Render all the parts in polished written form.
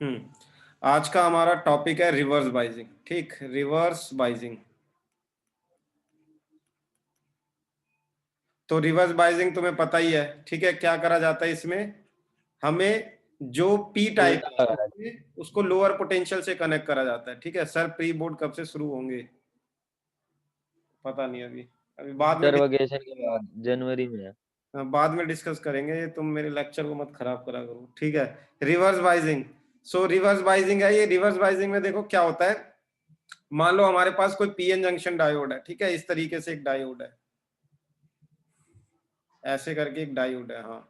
आज का हमारा टॉपिक है रिवर्स बाइजिंग। ठीक, रिवर्स बाइजिंग। तो रिवर्स बाइजिंग तुम्हें पता ही है, ठीक है। क्या करा जाता है इसमें? हमें जो पी टाइप उल्टा है लगा है। उसको लोअर पोटेंशियल से कनेक्ट करा जाता है, ठीक है। सर प्री बोर्ड कब से शुरू होंगे पता नहीं, अभी अभी विंटर वेकेशन के बाद जनवरी में है। बाद में डिस्कस करेंगे। तुम मेरे लेक्चर को मत खराब करा करो, ठीक है। रिवर्स बाइजिंग। सो रिवर्स बाइजिंग है ये। रिवर्स बाइजिंग में देखो क्या होता है। मान लो हमारे पास कोई पीएन जंक्शन डायोड है, ठीक है। इस तरीके से एक डायोड है, ऐसे करके एक डायोड है, हाँ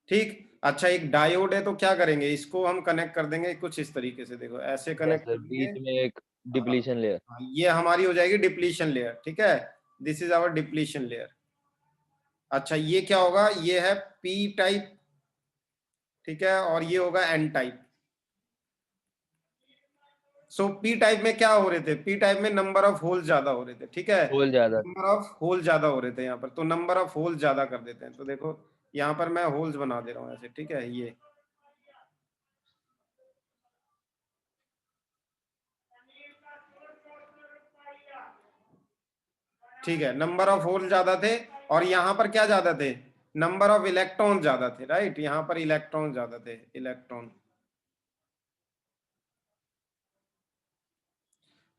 ठीक। अच्छा, एक डायोड है तो क्या करेंगे, इसको हम कनेक्ट कर देंगे कुछ इस तरीके से। देखो ऐसे यस कनेक्ट सर, करेंगे। बीच में एक हाँ, डिप्लीशन लेयर। हाँ, ये हमारी हो जाएगी डिप्लीशन लेयर, ठीक है। This is our depletion layer. अच्छा, ये क्या होगा, ये है पी टाइप, ठीक है, और ये होगा एन टाइप। सो पी टाइप में क्या हो रहे थे, पी टाइप में नंबर ऑफ होल ज्यादा हो रहे थे, ठीक है। होल ज्यादा। नंबर ऑफ होल ज्यादा हो रहे थे यहाँ पर, तो नंबर ऑफ होल ज्यादा कर देते हैं। तो देखो यहाँ पर मैं होल्स बना दे रहा हूँ ऐसे, ठीक है। ये ठीक है, नंबर ऑफ होल ज्यादा थे। और यहाँ पर क्या ज्यादा थे, नंबर ऑफ इलेक्ट्रॉन ज्यादा थे, राइट। यहाँ पर इलेक्ट्रॉन ज्यादा थे, इलेक्ट्रॉन।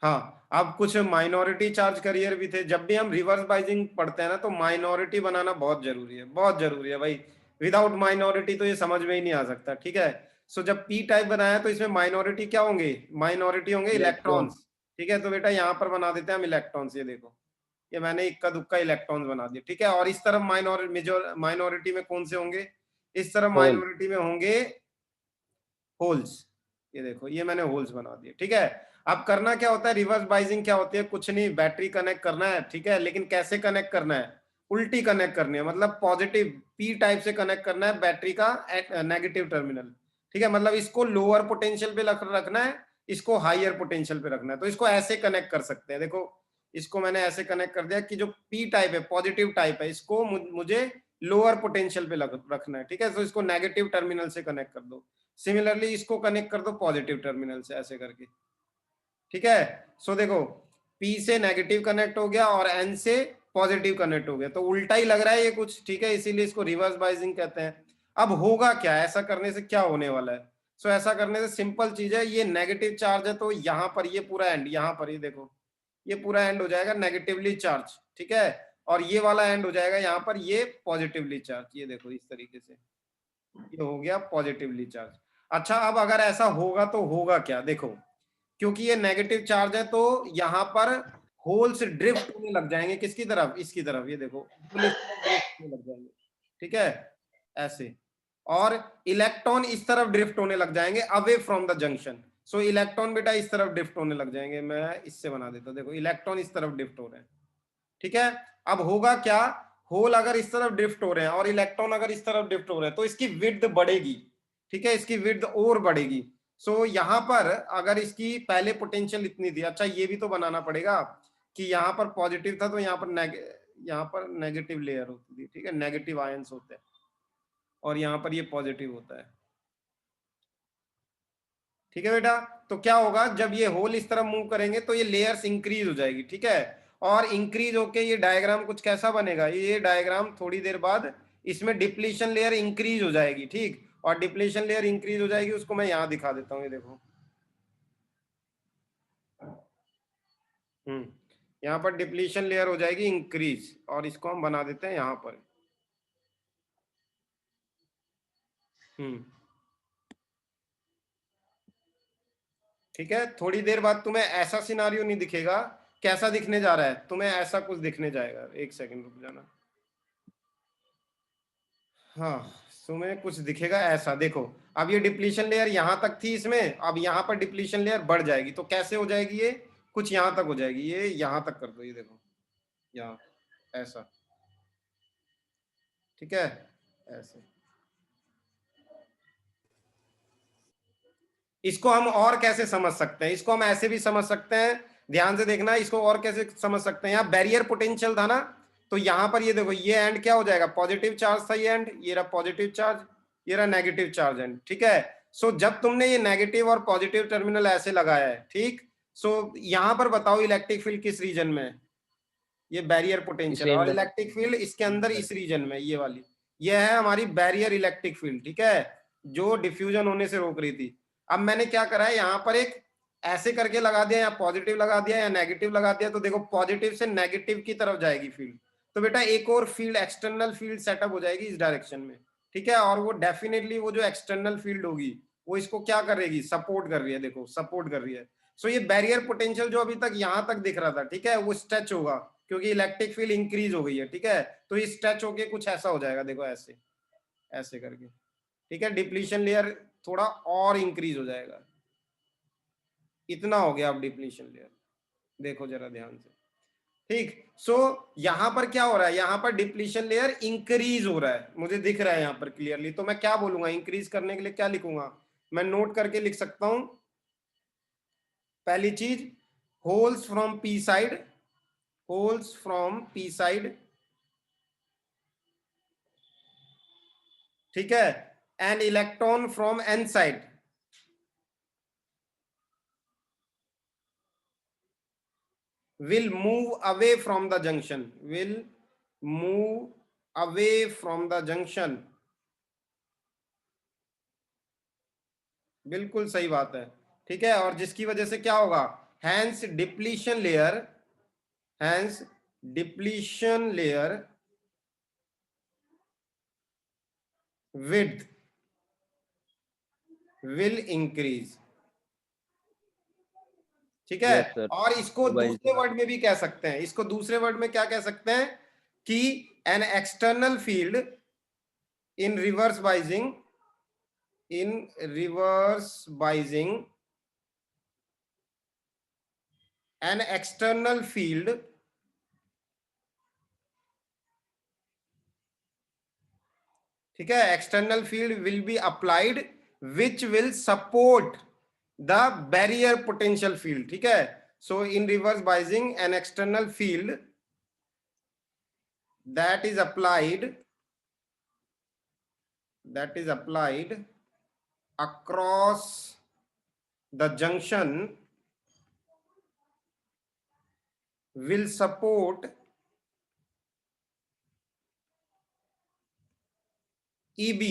हाँ, अब कुछ माइनॉरिटी चार्ज करियर भी थे। जब भी हम रिवर्स बाइजिंग पढ़ते हैं ना, तो माइनॉरिटी बनाना बहुत जरूरी है, बहुत जरूरी है भाई। विदाउट माइनॉरिटी तो ये समझ में ही नहीं आ सकता, ठीक है। सो जब पी टाइप बनाया तो इसमें माइनॉरिटी क्या होंगे, माइनॉरिटी होंगे इलेक्ट्रॉन। इलेक्ट्रॉन्स, ठीक है। तो बेटा यहाँ पर बना देते हैं हम इलेक्ट्रॉन्स। ये देखो, ये मैंने इक्का दुक्का इलेक्ट्रॉन्स बना दिए, ठीक है। और इस तरफ माइनॉरिटी में कौन से होंगे, इस तरफ होल। माइनॉरिटी में होंगे होल्स। ये देखो, ये मैंने होल्स बना दिए, ठीक है। अब करना क्या होता है, रिवर्स बाइजिंग क्या होती है, कुछ नहीं, बैटरी कनेक्ट करना है, ठीक है। लेकिन कैसे कनेक्ट करना है, उल्टी कनेक्ट करनी है। मतलब पॉजिटिव पी टाइप से कनेक्ट करना है बैटरी का नेगेटिव टर्मिनल, ठीक है। मतलब इसको लोअर पोटेंशियल पे रखना है, इसको हाइयर पोटेंशियल पे रखना है। तो इसको ऐसे कनेक्ट कर सकते हैं, देखो इसको मैंने ऐसे कनेक्ट कर दिया कि जो पी टाइप है, पॉजिटिव टाइप है, इसको मुझे लोअर पोटेंशियल पे रखना है, ठीक है। तो इसको नेगेटिव टर्मिनल से कनेक्ट कर दो। सिमिलरली इसको कनेक्ट कर दो पॉजिटिव टर्मिनल से, ऐसे करके, ठीक है। सो देखो, P से नेगेटिव कनेक्ट हो गया और N से पॉजिटिव कनेक्ट हो गया। तो उल्टा ही लग रहा है ये कुछ, ठीक है, इसीलिए इसको रिवर्स बाइजिंग कहते हैं। अब होगा क्या, ऐसा करने से क्या होने वाला है। सो ऐसा करने से सिंपल चीज है, ये नेगेटिव चार्ज है तो यहाँ पर ये पूरा एंड, यहाँ पर ये देखो, ये पूरा एंड हो जाएगा नेगेटिवली चार्ज, ठीक है। और ये वाला एंड हो जाएगा यहाँ पर ये पॉजिटिवली चार्ज। ये देखो इस तरीके से ये हो गया पॉजिटिवली चार्ज। अच्छा, अब अगर ऐसा होगा तो होगा क्या, देखो, क्योंकि ये नेगेटिव चार्ज है तो यहाँ पर होल्स ड्रिफ्ट होने लग जाएंगे, किसकी तरफ, इसकी तरफ। ये देखो होल इस तरफ ड्रिफ्ट होने लग जाएंगे, ठीक है, ऐसे। और इलेक्ट्रॉन इस तरफ ड्रिफ्ट होने लग जाएंगे away from the junction. So electron बेटा इस तरफ ड्रिफ्ट होने लग जाएंगे। मैं इससे बना देता हूं, देखो इलेक्ट्रॉन इस तरफ ड्रिफ्ट हो रहे हैं, ठीक है। अब होगा क्या, होल अगर इस तरफ ड्रिफ्ट हो रहे हैं और इलेक्ट्रॉन अगर इस तरफ ड्रिफ्ट हो रहे हैं तो इसकी विड्थ बढ़ेगी, ठीक है, इसकी विड्थ और बढ़ेगी। सो यहाँ पर अगर इसकी पहले पोटेंशियल इतनी थी, अच्छा ये भी तो बनाना पड़ेगा कि यहाँ पर पॉजिटिव था तो यहाँ पर नेगेटिव लेयर होती थी, ठीक है, नेगेटिव आयंस होते हैं, और यहाँ पर ये पॉजिटिव होता है, ठीक है बेटा। तो क्या होगा, जब ये होल इस तरफ मूव करेंगे तो ये लेयर्स इंक्रीज हो जाएगी, ठीक है। और इंक्रीज होके ये डायग्राम कुछ कैसा बनेगा, ये डायग्राम थोड़ी देर बाद इसमें डिप्लीशन लेयर इंक्रीज हो जाएगी, ठीक। और डिप्लीशन लेयर इंक्रीज हो जाएगी, उसको मैं यहाँ दिखा देता हूँ। ये देखो, यहाँ पर डिप्लीशन लेयर हो जाएगी इंक्रीज, और इसको हम बना देते हैं यहाँ पर। ठीक है, थोड़ी देर बाद तुम्हें ऐसा सिनारियो नहीं दिखेगा। कैसा दिखने जा रहा है, तुम्हें ऐसा कुछ दिखने जाएगा, एक सेकंड रुक जाना। हाँ, तुम्हें कुछ दिखेगा ऐसा, देखो। अब ये डिप्लीशन लेयर यहाँ तक थी इसमें, अब यहाँ पर डिप्लीशन लेयर बढ़ जाएगी। तो कैसे हो जाएगी, ये कुछ यहाँ तक हो जाएगी, ये यहाँ तक कर दो, ये देखो यहाँ, ऐसा, ठीक है, ऐसे। इसको हम और कैसे समझ सकते हैं, इसको हम ऐसे भी समझ सकते हैं, ध्यान से देखना, इसको और कैसे समझ सकते हैं। यहाँ बैरियर पोटेंशियल था ना, तो यहाँ पर ये देखो, ये एंड क्या हो जाएगा, पॉजिटिव चार्ज था ये एंड, ये रहा पॉजिटिव चार्ज, ये रहा नेगेटिव चार्ज एंड, ठीक है। सो जब तुमने ये नेगेटिव और पॉजिटिव टर्मिनल ऐसे लगाया है, ठीक, सो यहां पर बताओ इलेक्ट्रिक फील्ड किस रीजन में है? ये बैरियर पोटेंशियल, इसके और अंदर इलेक्ट्रिक फील्ड इसके अंदर इस रीजन में, ये वाली, ये है हमारी बैरियर इलेक्ट्रिक फील्ड, ठीक है, जो डिफ्यूजन होने से रोक रही थी। अब मैंने क्या करा है, यहाँ पर एक ऐसे करके लगा दिया, या पॉजिटिव लगा दिया या नेगेटिव लगा दिया, तो देखो पॉजिटिव से नेगेटिव की तरफ जाएगी फील्ड, तो बेटा एक और फील्ड, एक्सटर्नल फील्ड सेटअप हो जाएगी इस डायरेक्शन में, ठीक है, और वो डेफिनेटली वो जो एक्सटर्नल फील्ड होगी वो इसको क्या करेगी, सपोर्ट कर रही है, देखो सपोर्ट कर रही है। सो ये बैरियर पोटेंशियल जो अभी तक यहां तक दिख रहा था, ठीक है, वो स्ट्रेच होगा क्योंकि इलेक्ट्रिक फील्ड इंक्रीज हो गई है, ठीक है, तो ये स्ट्रेच होके कुछ ऐसा हो जाएगा, देखो ऐसे ऐसे करके, ठीक है, डिप्लीशन लेयर थोड़ा और इंक्रीज हो जाएगा, इतना हो गया अब डिप्लीशन लेयर, देखो जरा ध्यान से, ठीक। सो यहां पर क्या हो रहा है, यहां पर डिप्लीशन लेयर इंक्रीज हो रहा है, मुझे दिख रहा है यहां पर क्लियरली, तो मैं क्या बोलूंगा, इंक्रीज करने के लिए क्या लिखूंगा, मैं नोट करके लिख सकता हूं, पहली चीज, holes from P side, holes from P side, ठीक है, and electron from N side, will move away from the junction, will move away from the junction, बिल्कुल सही बात है, ठीक है, और जिसकी वजह से क्या होगा, hence depletion layer, hence depletion layer width will increase, ठीक है, यस सर। और इसको तो भाई दूसरे वर्ड में भी कह सकते हैं, इसको दूसरे वर्ड में क्या कह सकते हैं कि an external field in reverse biasing, in reverse biasing, an external field ठीक है, external field will be applied which will support the barrier potential field, ठीक है, so in reverse biasing an external field that is applied, that is applied across the junction will support EB,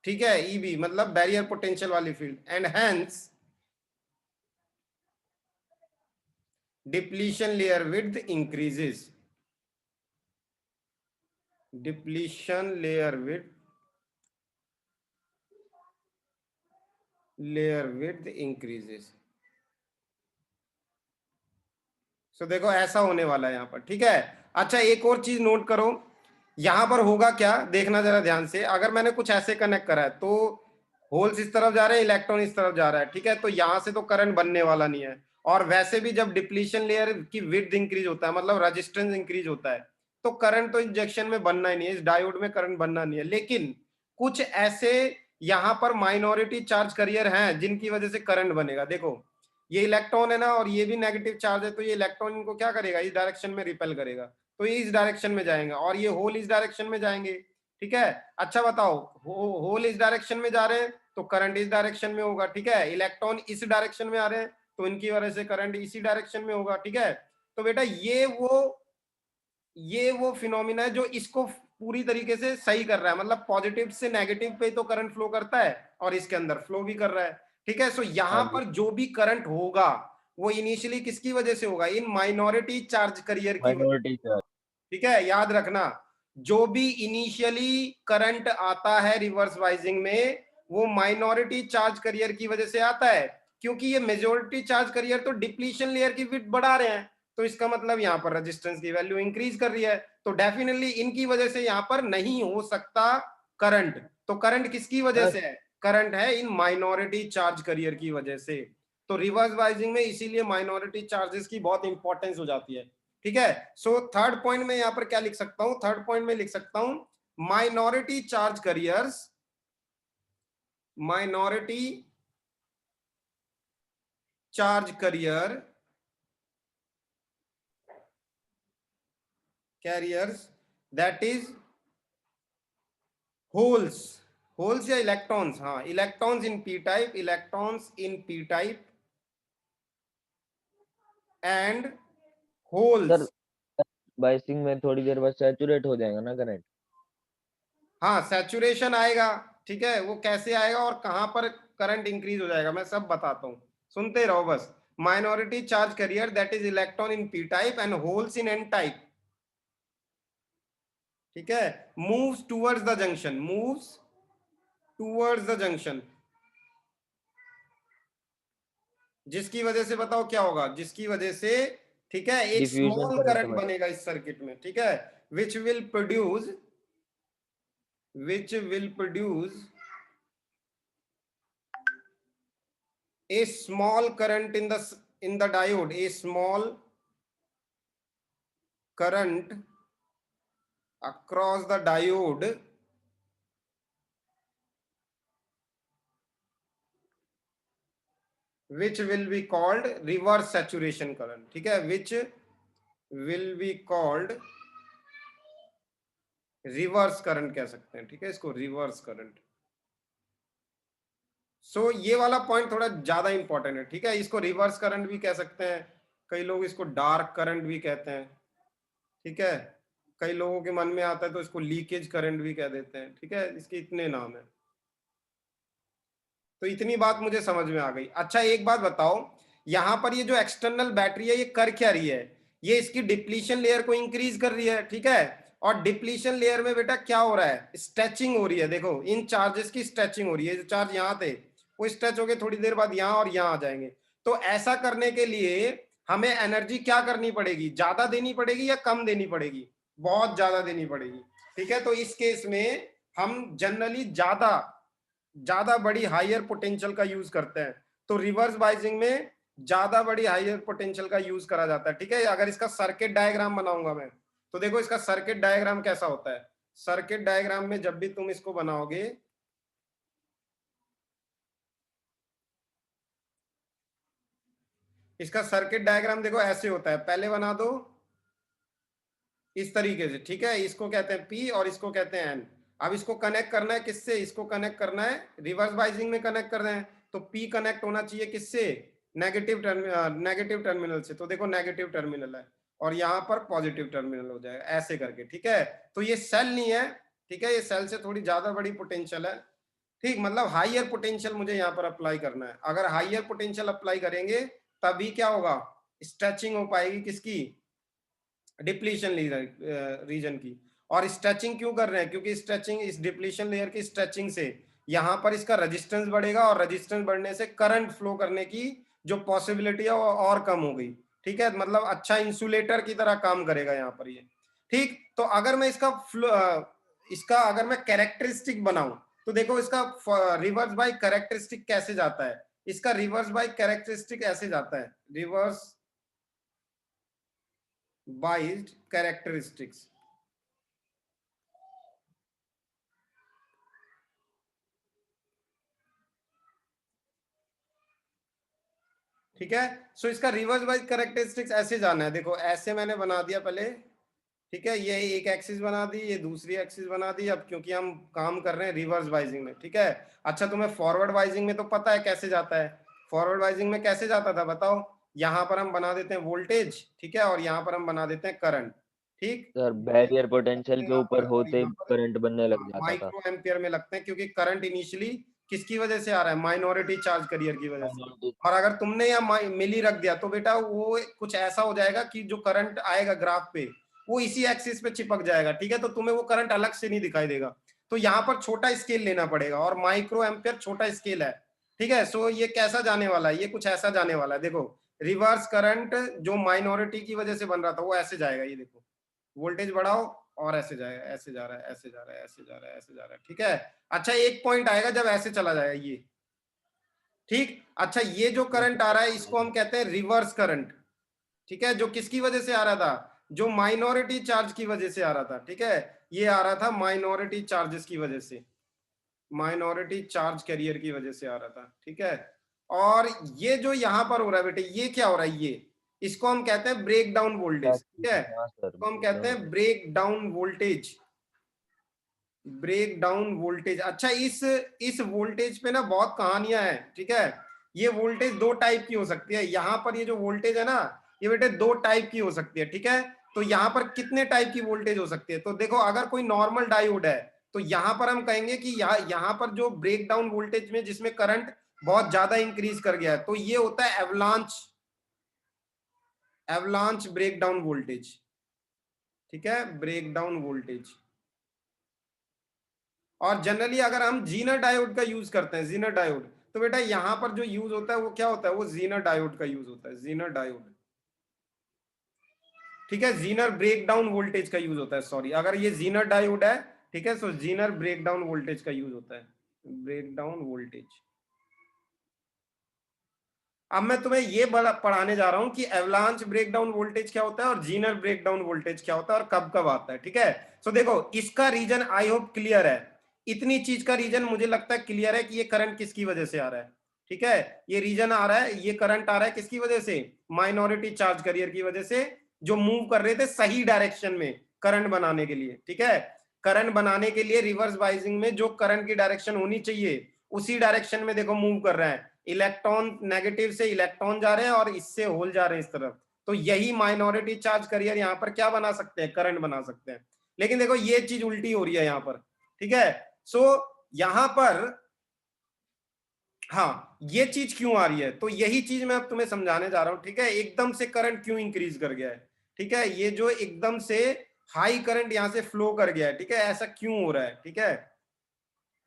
ठीक है, EB मतलब barrier potential वाली field, and hence depletion layer width increases, depletion layer width increases, सो देखो ऐसा होने वाला है यहाँ पर, ठीक है। अच्छा एक और चीज नोट करो, यहां पर होगा क्या, देखना जरा ध्यान से, अगर मैंने कुछ ऐसे कनेक्ट करा है तो होल्स इस तरफ जा रहे हैं, इलेक्ट्रॉन इस तरफ जा रहा है, ठीक है, तो यहां से तो करंट बनने वाला नहीं है, और वैसे भी जब डिप्लीशन लेयर की विड्थ इंक्रीज होता है, मतलब रेजिस्टेंस इंक्रीज होता है, तो करंट तो इंजेक्शन में बनना ही नहीं है, इस डायोड में करंट बनना नहीं है, लेकिन कुछ ऐसे यहां पर माइनॉरिटी चार्ज करियर हैं जिनकी वजह से करंट बनेगा, देखो ये इलेक्ट्रॉन है ना, और ये भी नेगेटिव चार्ज है, तो ये इलेक्ट्रॉन इनको क्या करेगा, इस डायरेक्शन में रिपेल करेगा, तो ये इस डायरेक्शन में जाएंगे, और ये होल इस डायरेक्शन में जाएंगे, ठीक है। अच्छा बताओ, होल इस डायरेक्शन में जा रहे हैं तो करंट इस डायरेक्शन में होगा, ठीक है, इलेक्ट्रॉन इस डायरेक्शन में आ रहे हैं तो इनकी वजह से करंट इसी डायरेक्शन में होगा, ठीक है। तो बेटा ये वो फिनोमिना है जो इसको पूरी तरीके से सही कर रहा है, मतलब पॉजिटिव से नेगेटिव पे तो करंट फ्लो करता है और इसके अंदर फ्लो भी कर रहा है, ठीक है। सो हाँ यहां जी। पर जो भी करंट होगा वो इनिशियली किसकी वजह से होगा, इन माइनॉरिटी चार्ज करियर की वजह, माइनॉरिटी चार्ज। ठीक है, याद रखना, जो भी इनिशियली करंट आता है रिवर्स वाइजिंग में वो माइनॉरिटी चार्ज करियर की वजह से आता है, क्योंकि ये मेजोरिटी चार्ज करियर तो डिप्लीशन लेयर की विड्थ बढ़ा रहे हैं, तो इसका मतलब यहाँ पर रेजिस्टेंस की वैल्यू इंक्रीज कर रही है, तो डेफिनेटली इनकी वजह से यहाँ पर नहीं हो सकता करंट, तो करंट किसकी वजह से है, करंट है इन माइनॉरिटी चार्ज करियर की वजह से, तो रिवर्स वाइजिंग में इसीलिए माइनॉरिटी चार्जेस की बहुत इंपॉर्टेंस हो जाती है, ठीक है। सो थर्ड पॉइंट में यहां पर क्या लिख सकता हूं, थर्ड पॉइंट में लिख सकता हूं minority charge careers, minority charge career carriers that is holes, holes या इलेक्ट्रॉन्स, हाँ electrons in P type, electrons in P type and sir holes. Biasing में थोड़ी देर बाद सैचुरेट हो जाएगा ना करंट? हाँ सैचुरेशन आएगा, ठीक है, वो कैसे आएगा और कहां पर करंट इंक्रीज हो जाएगा मैं सब बताता हूं, सुनते रहो बस। Minority charge carrier that is electron in P type and holes in an type, ठीक है, moves towards the junction, moves towards the junction, जिसकी वजह से बताओ क्या होगा, जिसकी वजह से, ठीक है, एक डिफ्यूजन स्मॉल करंट करंट में। बनेगा इस सर्किट में, ठीक है, which will produce, which will produce a small current in the diode, a small current across the diode which will be called reverse saturation current, ठीक है, which will be called reverse current कह सकते हैं, ठीक है, इसको reverse current. सो ये वाला पॉइंट थोड़ा ज्यादा इंपॉर्टेंट है, ठीक है, इसको रिवर्स करंट भी कह सकते हैं, कई लोग इसको डार्क करंट भी कहते हैं, ठीक है, कई लोगों के मन में आता है तो इसको लीकेज करंट भी कह देते हैं, ठीक है, इसके इतने नाम है। तो इतनी बात मुझे समझ में आ गई। अच्छा एक बात बताओ, यहां पर ये जो एक्सटर्नल बैटरी है ये कर क्या रही है, ये इसकी डिप्लीशन लेयर को इंक्रीज कर रही है, ठीक है, और डिप्लीशन लेयर में बेटा क्या हो रहा है, स्ट्रेचिंग हो रही है, देखो इन चार्जेस की स्ट्रेचिंग हो रही है, जो चार्ज यहाँ थे वो स्ट्रेच हो गए थोड़ी देर बाद यहाँ और यहाँ आ जाएंगे। तो ऐसा करने के लिए हमें एनर्जी क्या करनी पड़ेगी, ज्यादा देनी पड़ेगी या कम देनी पड़ेगी, बहुत ज्यादा देनी पड़ेगी, ठीक है। तो इस केस में हम जनरली ज्यादा ज्यादा बड़ी हायर पोटेंशियल का यूज करते हैं, तो रिवर्स बाइजिंग में ज्यादा बड़ी हायर पोटेंशियल का यूज करा जाता है, ठीक है। अगर इसका सर्किट डायग्राम बनाऊंगा मैं, तो देखो इसका सर्किट डायग्राम कैसा होता है, सर्किट डायग्राम में जब भी तुम इसको बनाओगे, इसका सर्किट डायग्राम देखो ऐसे होता है, पहले बना दो इस तरीके से, ठीक है, इसको कहते हैं पी और इसको कहते हैं एन। अब इसको कनेक्ट करना है किससे, इसको कनेक्ट करना है रिवर्स बाइजिंग में कनेक्ट कर रहे हैं, तो पी कनेक्ट होना चाहिए किससे, नेगेटिव टर्मिनल से, तो देखो नेगेटिव टर्मिनल है और यहाँ पर पॉजिटिव टर्मिनल हो जाएगा ऐसे करके, ठीक है। तो ये सेल नहीं है, ठीक है, ये सेल से थोड़ी ज्यादा बड़ी पोटेंशियल है, ठीक, मतलब हाइयर पोटेंशियल मुझे यहाँ पर अप्लाई करना है। अगर हाइयर पोटेंशियल अप्लाई करेंगे तभी क्या होगा, स्ट्रेचिंग हो पाएगी किसकी, डिप्लीशन रीजन की। और स्ट्रेचिंग क्यों कर रहे हैं, क्योंकि स्ट्रेचिंग इस डिप्लीशन लेयर की स्ट्रेचिंग से यहां पर इसका रेजिस्टेंस बढ़ेगा और रेजिस्टेंस बढ़ने से करंट फ्लो करने की जो पॉसिबिलिटी है वो और कम हो गई, ठीक है, मतलब अच्छा इंसुलेटर की तरह काम करेगा यहाँ पर ये, ठीक। तो अगर मैं इसका अगर मैं कैरेक्टरिस्टिक बनाऊं, तो देखो इसका रिवर्स बाय कैरेक्टरिस्टिक कैसे जाता है, इसका रिवर्स बाय कैरेक्टरिस्टिक ऐसे जाता है, रिवर्स बाइज्ड कैरेक्टरिस्टिक्स, ठीक है। सो इसका रिवर्स बाइज कैरेक्टरिस्टिक्स ऐसे जाना है, देखो ऐसे मैंने बना दिया पहले, ठीक है, ये एक एक्सिस बना दी, ये दूसरी एक्सिस बना दी, अब क्योंकि हम काम कर रहे हैं रिवर्स बाइजिंग में, ठीक है। अच्छा तुम्हें फॉरवर्ड बाइजिंग में तो पता है कैसे जाता है, फॉरवर्ड बाइजिंग में कैसे जाता था बताओ, यहाँ पर हम बना देते हैं वोल्टेज, ठीक है, और यहाँ पर हम बना देते हैं करंट, ठीक, सर बैरियर पोटेंशियल के यहाँ पर ऊपर और होते यहाँ पर करंट बनने लग जाता था। माइक्रो एम्पियर में लगते हैं, क्योंकि करंट इनिशियली किसकी वजह से आ रहा है, माइनॉरिटी चार्ज करियर की वजह से। माइनॉरिटी। और अगर तुमने यहाँ मिली रख दिया तो बेटा वो कुछ ऐसा हो जाएगा कि जो करंट आएगा ग्राफ पे वो इसी एक्सिस पे चिपक जाएगा, ठीक है, तो तुम्हें वो करंट अलग से नहीं दिखाई देगा। तो यहाँ पर छोटा स्केल लेना पड़ेगा और माइक्रो एम्पियर छोटा स्केल है, ठीक है। सो ये कैसा जाने वाला है, ये कुछ ऐसा जाने वाला है, देखो रिवर्स करंट जो माइनॉरिटी की वजह से बन रहा था वो ऐसे जाएगा, ये देखो वोल्टेज बढ़ाओ और ऐसे जाएगा, ऐसे जा रहा है, ऐसे जा रहा है, ऐसे जा रहा है, ऐसे जा रहा है, ठीक है। अच्छा एक पॉइंट आएगा जब ऐसे चला जाएगा ये, ठीक। अच्छा ये जो करंट आ रहा है इसको हम कहते हैं रिवर्स करंट, ठीक है, जो किसकी वजह से आ रहा था, जो माइनॉरिटी चार्ज की वजह से आ रहा था, ठीक है, ये आ रहा था माइनॉरिटी चार्जेस की वजह से, माइनॉरिटी चार्ज कैरियर की वजह से आ रहा था, ठीक है। और ये जो यहां पर हो रहा है बेटे ये क्या हो रहा है, ये इसको हम कहते हैं ब्रेक डाउन वोल्टेज, ठीक है, हाँ सर, इसको हम कहते हैं break down voltage, break down voltage. अच्छा, इस वोल्टेज पे ना बहुत कहानियां हैं, ठीक है। ये वोल्टेज दो टाइप की हो सकती है। यहाँ पर ये जो वोल्टेज है ना, ये बेटे दो टाइप की हो सकती है, ठीक है। तो यहाँ पर कितने टाइप की वोल्टेज हो सकती है? तो देखो, अगर कोई नॉर्मल डायोड है तो यहाँ पर हम कहेंगे कि यहाँ पर जो ब्रेक डाउन वोल्टेज में जिसमें करंट बहुत ज्यादा इंक्रीज कर गया है, तो ये होता है एवलांच ब्रेक डाउन वोल्टेज, ठीक है, ब्रेक डाउन वोल्टेज। और जनरली अगर हम जीनर डायोड का यूज करते हैं, जीनर डायोड, तो बेटा यहां पर जो यूज होता है वो क्या होता है? वो जीनर डायोड का यूज होता है, जीनर डायोड, ठीक है। जीनर ब्रेक डाउन वोल्टेज का यूज होता है, सॉरी, अगर ये जीनर डायोड है, ठीक है, सो जीनर ब्रेक डाउन वोल्टेज का यूज होता है, ब्रेक डाउन वोल्टेज। अब मैं तुम्हें ये पढ़ाने जा रहा हूं कि एवलांच ब्रेक डाउन वोल्टेज क्या होता है और जीनर ब्रेक डाउन वोल्टेज क्या होता है और कब कब आता है, ठीक है। सो देखो, इसका रीजन आई होप क्लियर है। इतनी चीज का रीजन मुझे लगता है क्लियर है कि ये करंट किसकी वजह से आ रहा है, ठीक है। ये रीजन आ रहा है, ये करंट आ रहा है किसकी वजह से? माइनॉरिटी चार्ज कैरियर की वजह से, जो मूव कर रहे थे सही डायरेक्शन में करंट बनाने के लिए, ठीक है। करंट बनाने के लिए रिवर्स बाइजिंग में जो करंट की डायरेक्शन होनी चाहिए उसी डायरेक्शन में देखो मूव कर रहा है। इलेक्ट्रॉन, नेगेटिव से इलेक्ट्रॉन जा रहे हैं और इससे होल जा रहे हैं इस तरफ। तो यही माइनॉरिटी चार्ज कैरियर यहाँ पर क्या बना सकते हैं? करंट बना सकते हैं। लेकिन देखो ये चीज उल्टी हो रही है यहाँ पर, ठीक है। सो यहाँ पर, हाँ, ये चीज क्यों आ रही है? तो यही चीज मैं अब तुम्हें समझाने जा रहा हूं, ठीक है। एकदम से करंट क्यों इंक्रीज कर गया है, ठीक है। ये जो एकदम से हाई करंट यहां से फ्लो कर गया है, ठीक है, ऐसा क्यों हो रहा है, ठीक है।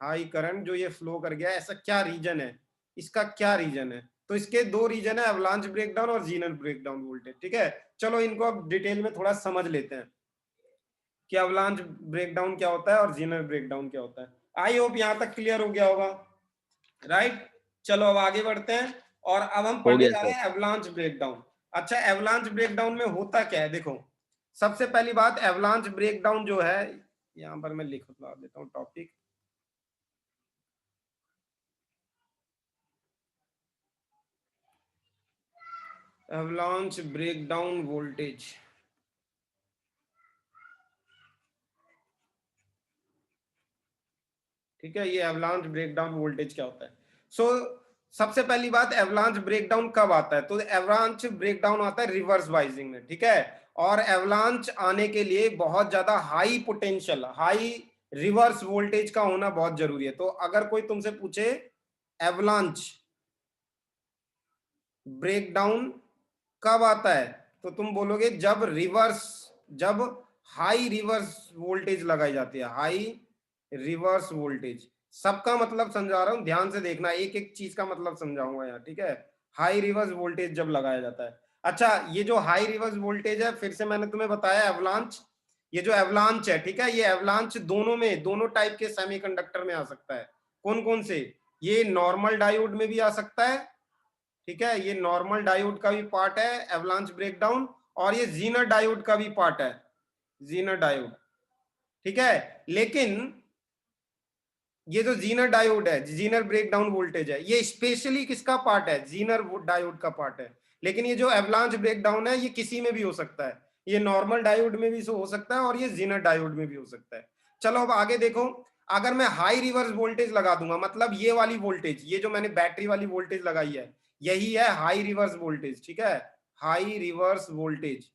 हाई करंट जो ये फ्लो कर गया है, ऐसा क्या रीजन है? इसका क्या रीजन है? तो इसके दो रीजन है, एवलांच ब्रेकडाउन और जीनर ब्रेकडाउन वोल्टेज, ठीक है। चलो इनको अब डिटेल में थोड़ा समझ लेते हैं कि एवलांच ब्रेकडाउन क्या होता है और जीनर ब्रेकडाउन क्या होता है। आई होप यहां तक क्लियर हो गया होगा, राइट। चलो अब आगे बढ़ते हैं और अब हम हो पढ़ने गया जा सर। रहे हैं एवलांच ब्रेकडाउन। अच्छा, एवलांच ब्रेकडाउन में होता क्या है? देखो, सबसे पहली बात, एवलांच ब्रेकडाउन जो है, यहां पर मैं लिख देता हूं टॉपिक, एवलांच ब्रेकडाउन वोल्टेज, ठीक है। ये एवलांच ब्रेकडाउन वोल्टेज क्या होता है? सो सबसे पहली बात, एवलांच ब्रेकडाउन कब आता है? तो एवलांच ब्रेकडाउन आता है रिवर्स बाइजिंग में, ठीक है। और एवलांच आने के लिए बहुत ज्यादा high potential, high reverse voltage का होना बहुत जरूरी है। तो अगर कोई तुमसे पूछे एवलांच ब्रेकडाउन कब आता है, तो तुम बोलोगे जब हाई रिवर्स वोल्टेज लगाई जाती है, हाई रिवर्स वोल्टेज। सबका मतलब समझा रहा हूं, ध्यान से देखना, एक एक चीज का मतलब समझाऊंगा यहाँ, ठीक है। हाई रिवर्स वोल्टेज जब लगाया जाता है। अच्छा, ये जो हाई रिवर्स वोल्टेज है, फिर से मैंने तुम्हें बताया एवलांच, ये जो एवलांच है, ठीक है, ये एवलांच दोनों में, दोनों टाइप के सेमीकंडक्टर में आ सकता है। कौन कौन से? ये नॉर्मल डायोड में भी आ सकता है, ठीक है, ये नॉर्मल डायोड का भी पार्ट है एवलांच ब्रेकडाउन, और ये जीनर डायोड का भी पार्ट है, जीनर डायोड, ठीक है। लेकिन ये जो जीनर डायोड है, जीनर ब्रेकडाउन वोल्टेज है, ये स्पेशली किसका पार्ट है? जीनर डायोड का पार्ट है। लेकिन ये जो एवलांच ब्रेकडाउन है, ये किसी में भी हो सकता है, ये नॉर्मल डायोड में भी हो सकता है और ये जीनर डायोड में भी हो सकता है। चलो अब आगे देखो, अगर मैं हाई रिवर्स वोल्टेज लगा दूंगा, मतलब ये वाली वोल्टेज, ये जो मैंने बैटरी वाली वोल्टेज लगाई है, यही है हाई रिवर्स वोल्टेज, ठीक है, high reverse voltage,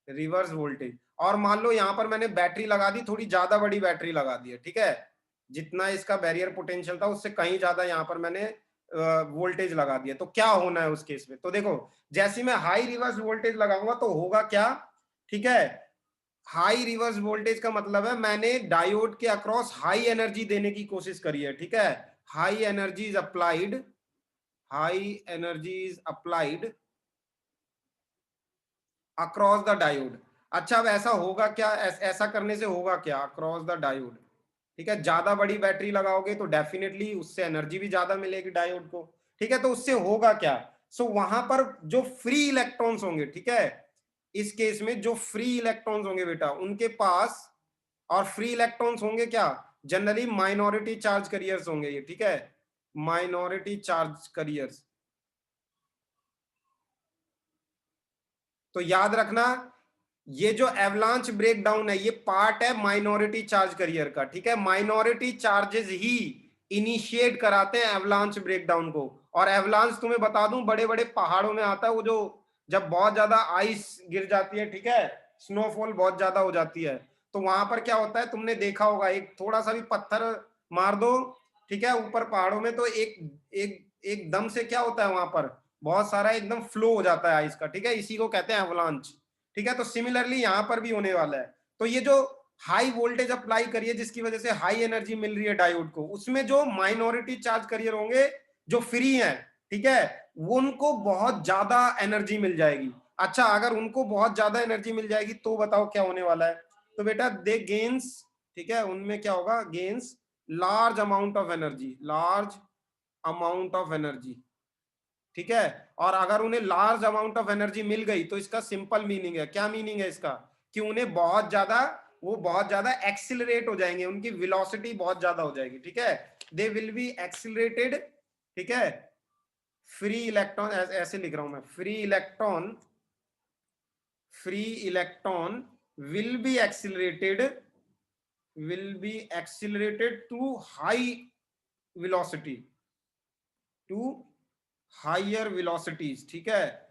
reverse voltage. और मान लो यहां पर मैंने बैटरी लगा दी, थोड़ी ज्यादा बड़ी बैटरी लगा दी है, ठीक है, जितना इसका बैरियर पोटेंशियल था उससे कहीं ज्यादा यहां पर मैंने वोल्टेज लगा दिया। तो क्या होना है उस केस में? तो देखो, जैसे मैं हाई रिवर्स वोल्टेज लगाऊंगा तो होगा क्या, ठीक है। हाई रिवर्स वोल्टेज का मतलब है मैंने डायोड के अक्रॉस हाई एनर्जी देने की कोशिश करी है, ठीक है। High energy is applied, high energy is applied across the diode. अच्छा, अब ऐसा होगा क्या, ऐसा करने से होगा क्या अक्रॉस द डायोड? ठीक है, ज्यादा बड़ी बैटरी लगाओगे तो डेफिनेटली उससे एनर्जी भी ज्यादा मिलेगी डायोड को, ठीक है। तो उससे होगा क्या? सो वहां पर जो फ्री इलेक्ट्रॉन्स होंगे, ठीक है, इस केस में जो फ्री इलेक्ट्रॉन्स होंगे बेटा, उनके पास, और फ्री इलेक्ट्रॉन्स होंगे क्या? जनरली माइनॉरिटी चार्ज करियर्स होंगे ये, ठीक है, माइनॉरिटी चार्ज करियर्स। तो याद रखना, ये जो एवलांच ब्रेकडाउन है, ये पार्ट है माइनॉरिटी चार्ज करियर का, ठीक है। माइनॉरिटी चार्जेस ही इनिशिएट कराते हैं एवलांच ब्रेकडाउन को। और एवलांच तुम्हें बता दूं बड़े बड़े पहाड़ों में आता है, वो जो जब बहुत ज्यादा आइस गिर जाती है, ठीक है, स्नोफॉल बहुत ज्यादा हो जाती है, तो वहां पर क्या होता है, तुमने देखा होगा, एक थोड़ा सा भी पत्थर मार दो, ठीक है, ऊपर पहाड़ों में, तो एक एक एकदम से क्या होता है, वहां पर बहुत सारा एकदम फ्लो हो जाता है आइस का, ठीक है, इसी को कहते हैं एवलांच, ठीक है। तो सिमिलरली यहां पर भी होने वाला है। तो ये जो हाई वोल्टेज अप्लाई करिए जिसकी वजह से हाई एनर्जी मिल रही है डायोड को, उसमें जो माइनॉरिटी चार्ज करियर होंगे जो फ्री हैं, ठीक है, वो उनको बहुत ज्यादा एनर्जी मिल जाएगी। अच्छा, अगर उनको बहुत ज्यादा एनर्जी मिल जाएगी तो बताओ क्या होने वाला है। तो बेटा दे गेन्स, ठीक है, उनमें क्या होगा, gains large amount of energy, large amount of energy, ठीक है। और अगर उन्हें लार्ज अमाउंट ऑफ एनर्जी मिल गई तो इसका सिंपल मीनिंग है, क्या मीनिंग है इसका, कि उन्हें बहुत ज्यादा, वो बहुत ज्यादा एक्सिलरेट हो जाएंगे, उनकी वेलोसिटी बहुत ज्यादा हो जाएगी, ठीक है। दे विल बी एक्सिलरेटेड, ठीक है। फ्री इलेक्ट्रॉन, ऐसे लिख रहा हूं मैं, free electron will be accelerated, will be accelerated to high velocity, to higher velocities, ठीक है।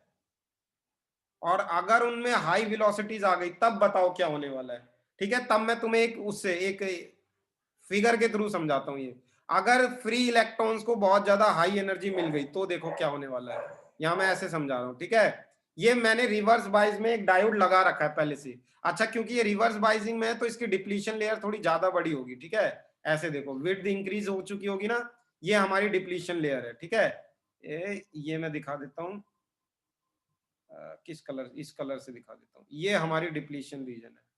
और अगर उनमें हाई वेलोसिटीज आ गई तब बताओ क्या होने वाला है, ठीक है। तब मैं तुम्हें एक उससे एक फिगर के थ्रू समझाता हूं ये। अगर फ्री इलेक्ट्रॉन्स को बहुत ज्यादा हाई एनर्जी मिल गई तो देखो क्या होने वाला है, यहां मैं ऐसे समझा रहा हूं, ठीक है। ये मैंने रिवर्स बाइज में एक डायोड लगा रखा है पहले से। अच्छा, क्योंकि ये रिवर्स बाइजिंग में है तो इसकी डिप्लीशन लेयर थोड़ी ज्यादा बड़ी होगी, ठीक है। ऐसे देखो विड्थ इंक्रीज हो चुकी होगी ना, ये हमारी डिप्लीशन लेयर है, ठीक है। ये मैं दिखा देता हूँ, किस कलर, इस कलर से दिखा देता हूँ, ये हमारी डिप्लीशन रीजन है।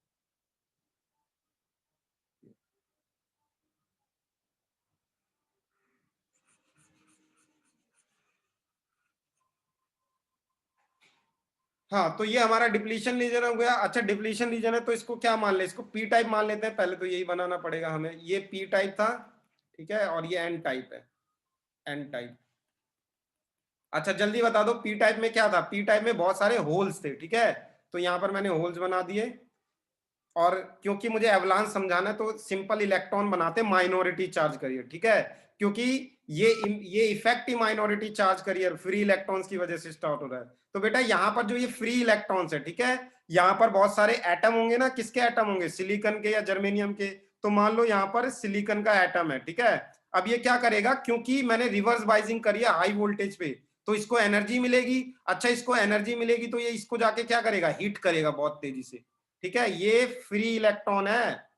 हाँ, तो ये हमारा डिप्लीशन रीजन हो गया। अच्छा, डिप्लीशन रीजन है तो इसको क्या मान ले, इसको पी टाइप मान लेते हैं, पहले तो यही बनाना पड़ेगा हमें। ये पी टाइप था, ठीक है, और ये एन टाइप है, एन टाइप। अच्छा, जल्दी बता दो पी टाइप में क्या था। पी टाइप में बहुत सारे होल्स थे, ठीक है, तो यहां पर मैंने होल्स बना दिए। और क्योंकि मुझे एवलांस समझाना है तो सिंपल इलेक्ट्रॉन बनाते माइनॉरिटी चार्ज करियर, ठीक है, क्योंकि ये इफेक्ट ही minority charge carrier free electrons की वजह से स्टार्ट हो रहा है। तो बेटा यहाँ पर जो ये फ्री इलेक्ट्रॉन्स है, ठीक है, यहाँ पर बहुत सारे एटम होंगे ना, किसके एटम होंगे, सिलिकॉन के या जर्मेनियम के। तो मान लो यहाँ पर सिलिकॉन का एटम है, ठीक है। अब ये क्या करेगा, क्योंकि मैंने रिवर्स बाइजिंग करी है हाई वोल्टेज पे, तो इसको एनर्जी मिलेगी। अच्छा, इसको एनर्जी मिलेगी तो ये इसको जाके क्या करेगा, हीट करेगा बहुत तेजी से, ठीक है। ये फ्री इलेक्ट्रॉन है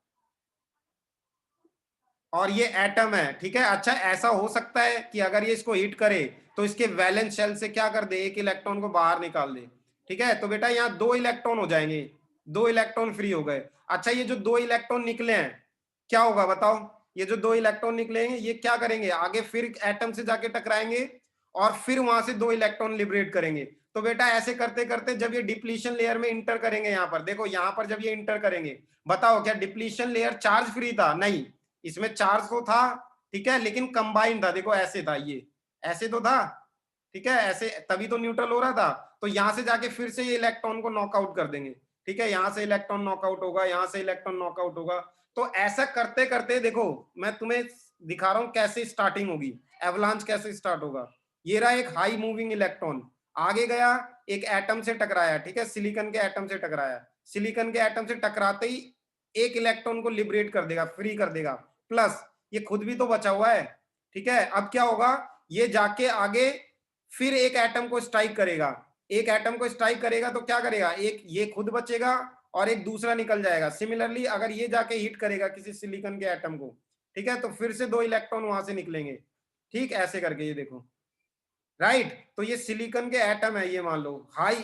और ये एटम है, ठीक है। अच्छा, ऐसा हो सकता है कि अगर ये इसको हिट करे तो इसके वैलेंस शेल से क्या कर दे, एक इलेक्ट्रॉन को बाहर निकाल दे, ठीक है। तो बेटा यहाँ दो इलेक्ट्रॉन हो जाएंगे, दो इलेक्ट्रॉन फ्री हो गए। अच्छा, ये जो दो इलेक्ट्रॉन निकले हैं क्या होगा बताओ, ये जो दो इलेक्ट्रॉन निकलेंगे ये क्या करेंगे, आगे फिर एटम से जाके टकराएंगे और फिर वहां से दो इलेक्ट्रॉन लिबरेट करेंगे। तो बेटा ऐसे करते करते जब ये डिप्लीशन लेयर में इंटर करेंगे, यहाँ पर देखो, यहाँ पर जब ये इंटर करेंगे, बताओ क्या डिप्लीशन लेयर चार्ज फ्री था, नहीं, इसमें चार्ज तो था, ठीक है, लेकिन कंबाइन था, देखो ऐसे था, ये ऐसे तो था, ठीक है, ऐसे, तभी तो न्यूट्रल हो रहा था। तो यहां से जाके फिर से ये इलेक्ट्रॉन को नॉकआउट कर देंगे, ठीक है, यहां से इलेक्ट्रॉन नॉकआउट होगा, यहां से इलेक्ट्रॉन नॉकआउट होगा। तो ऐसा करते करते देखो, मैं तुम्हें दिखा रहा हूं कैसे स्टार्टिंग होगी, एवलांच कैसे स्टार्ट होगा। ये रहा एक हाई मूविंग इलेक्ट्रॉन, आगे गया, एक एटम से टकराया, ठीक है, सिलिकॉन के एटम से टकराया, सिलिकॉन के एटम से टकराते ही एक इलेक्ट्रॉन को लिबरेट कर देगा, फ्री कर देगा, प्लस ये खुद भी तो बचा हुआ है, ठीक है। अब क्या होगा, ये जाके आगे फिर एक एटम को स्ट्राइक करेगा, एक एटम को स्ट्राइक करेगा तो क्या करेगा, एक ये खुद बचेगा और एक दूसरा निकल जाएगा। सिमिलरली अगर ये जाके हिट करेगा किसी सिलिकॉन के एटम को, ठीक है, तो फिर से दो इलेक्ट्रॉन वहां से निकलेंगे, ठीक, ऐसे करके, ये देखो, राइट। तो ये सिलिकॉन के एटम है, ये मान लो हाई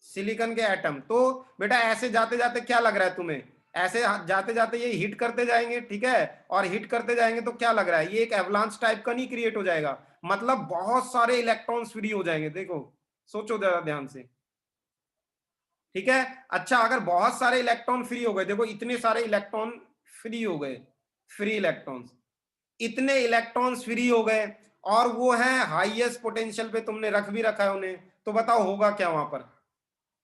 सिलिकॉन के एटम। तो बेटा ऐसे जाते जाते क्या लग रहा है तुम्हें, ऐसे जाते जाते ये हिट करते जाएंगे, ठीक है, और हिट करते जाएंगे तो क्या लग रहा है, ये एक एवलांच टाइप का नहीं क्रिएट हो जाएगा, मतलब बहुत सारे इलेक्ट्रॉन्स फ्री हो जाएंगे, देखो, सोचो जरा ध्यान से, ठीक है। अच्छा, अगर बहुत सारे इलेक्ट्रॉन फ्री हो गए, देखो इतने सारे इलेक्ट्रॉन फ्री हो गए, फ्री इलेक्ट्रॉन्स, इतने इलेक्ट्रॉन्स फ्री हो गए, और वो है हाईएस्ट पोटेंशियल पे, तुमने रख भी रखा है उन्हें, तो बताओ होगा क्या वहां पर,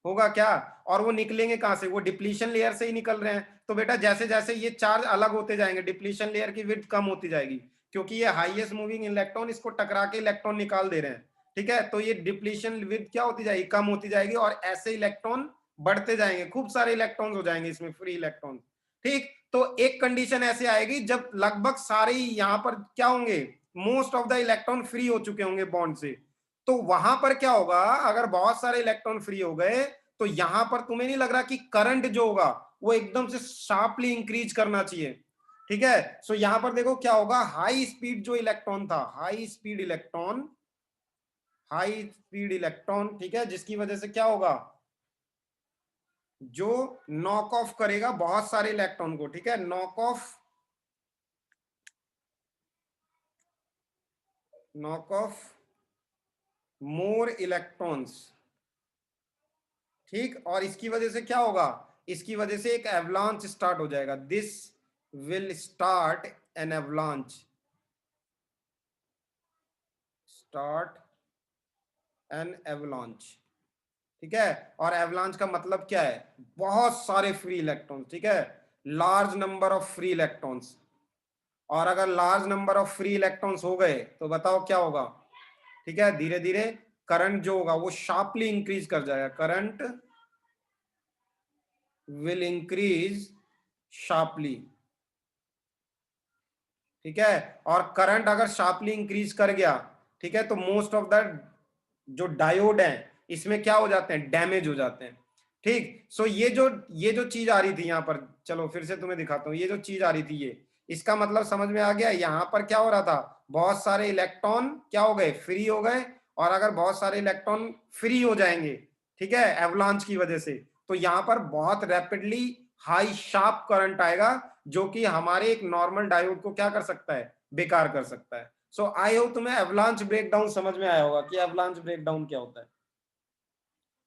होगा क्या? और वो निकलेंगे कहां से? वो डिप्लीशन लेयर से ही निकल रहे हैं। तो बेटा जैसे जैसे ये चार्ज अलग होते जाएंगे, डिप्लीशन लेयर की विड्थ कम होती जाएगी, क्योंकि ये हाईएस्ट मूविंग इलेक्ट्रॉन इसको टकरा के इलेक्ट्रॉन निकाल दे रहे हैं। ठीक है, तो ये डिप्लीशन विड्थ क्या होती जाएगी? कम होती जाएगी, और ऐसे इलेक्ट्रॉन बढ़ते जाएंगे, खूब सारे इलेक्ट्रॉन हो जाएंगे इसमें, फ्री इलेक्ट्रॉन। ठीक, तो एक कंडीशन ऐसे आएगी जब लगभग सारे यहाँ पर क्या होंगे, most of the electron free हो चुके होंगे बॉन्ड से। तो वहां पर क्या होगा, अगर बहुत सारे इलेक्ट्रॉन फ्री हो गए, तो यहां पर तुम्हें नहीं लग रहा कि करंट जो होगा वो एकदम से शार्पली इंक्रीज करना चाहिए? ठीक है, सो यहां पर देखो क्या होगा, हाई स्पीड जो इलेक्ट्रॉन था, high speed electron, high speed electron, ठीक है, जिसकी वजह से क्या होगा, जो नॉक ऑफ करेगा बहुत सारे इलेक्ट्रॉन को। ठीक है, नॉक ऑफ मोर इलेक्ट्रॉन्स। ठीक, और इसकी वजह से क्या होगा, इसकी वजह से एक एवलांच स्टार्ट हो जाएगा। This will start an avalanche, start an avalanche. ठीक है, और एवलांच का मतलब क्या है, बहुत सारे फ्री इलेक्ट्रॉन्स। ठीक है, large number of free electrons. और अगर large number of free electrons हो गए तो बताओ क्या होगा? ठीक है, धीरे धीरे करंट जो होगा वो शार्पली इंक्रीज कर जाएगा, करंट विल इंक्रीज शार्पली। ठीक है, और करंट अगर शार्पली इंक्रीज कर गया, ठीक है, तो मोस्ट ऑफ द जो डायोड है इसमें क्या हो जाते हैं, डैमेज हो जाते हैं। ठीक, सो ये जो चीज आ रही थी यहाँ पर, चलो फिर से तुम्हें दिखाता हूँ, ये जो चीज आ रही थी ये, इसका मतलब समझ में आ गया। यहाँ पर क्या हो रहा था, बहुत सारे इलेक्ट्रॉन क्या हो गए, फ्री हो गए। और अगर बहुत सारे इलेक्ट्रॉन फ्री हो जाएंगे, ठीक है, एवलांच की वजह से, तो यहाँ पर बहुत रैपिडली हाई शार्प करंट आएगा, जो कि हमारे एक नॉर्मल डायोड को क्या कर सकता है, बेकार कर सकता है। सो आई होप तुम्हें एवलांच ब्रेकडाउन समझ में आया होगा कि एवलांच ब्रेकडाउन क्या होता है।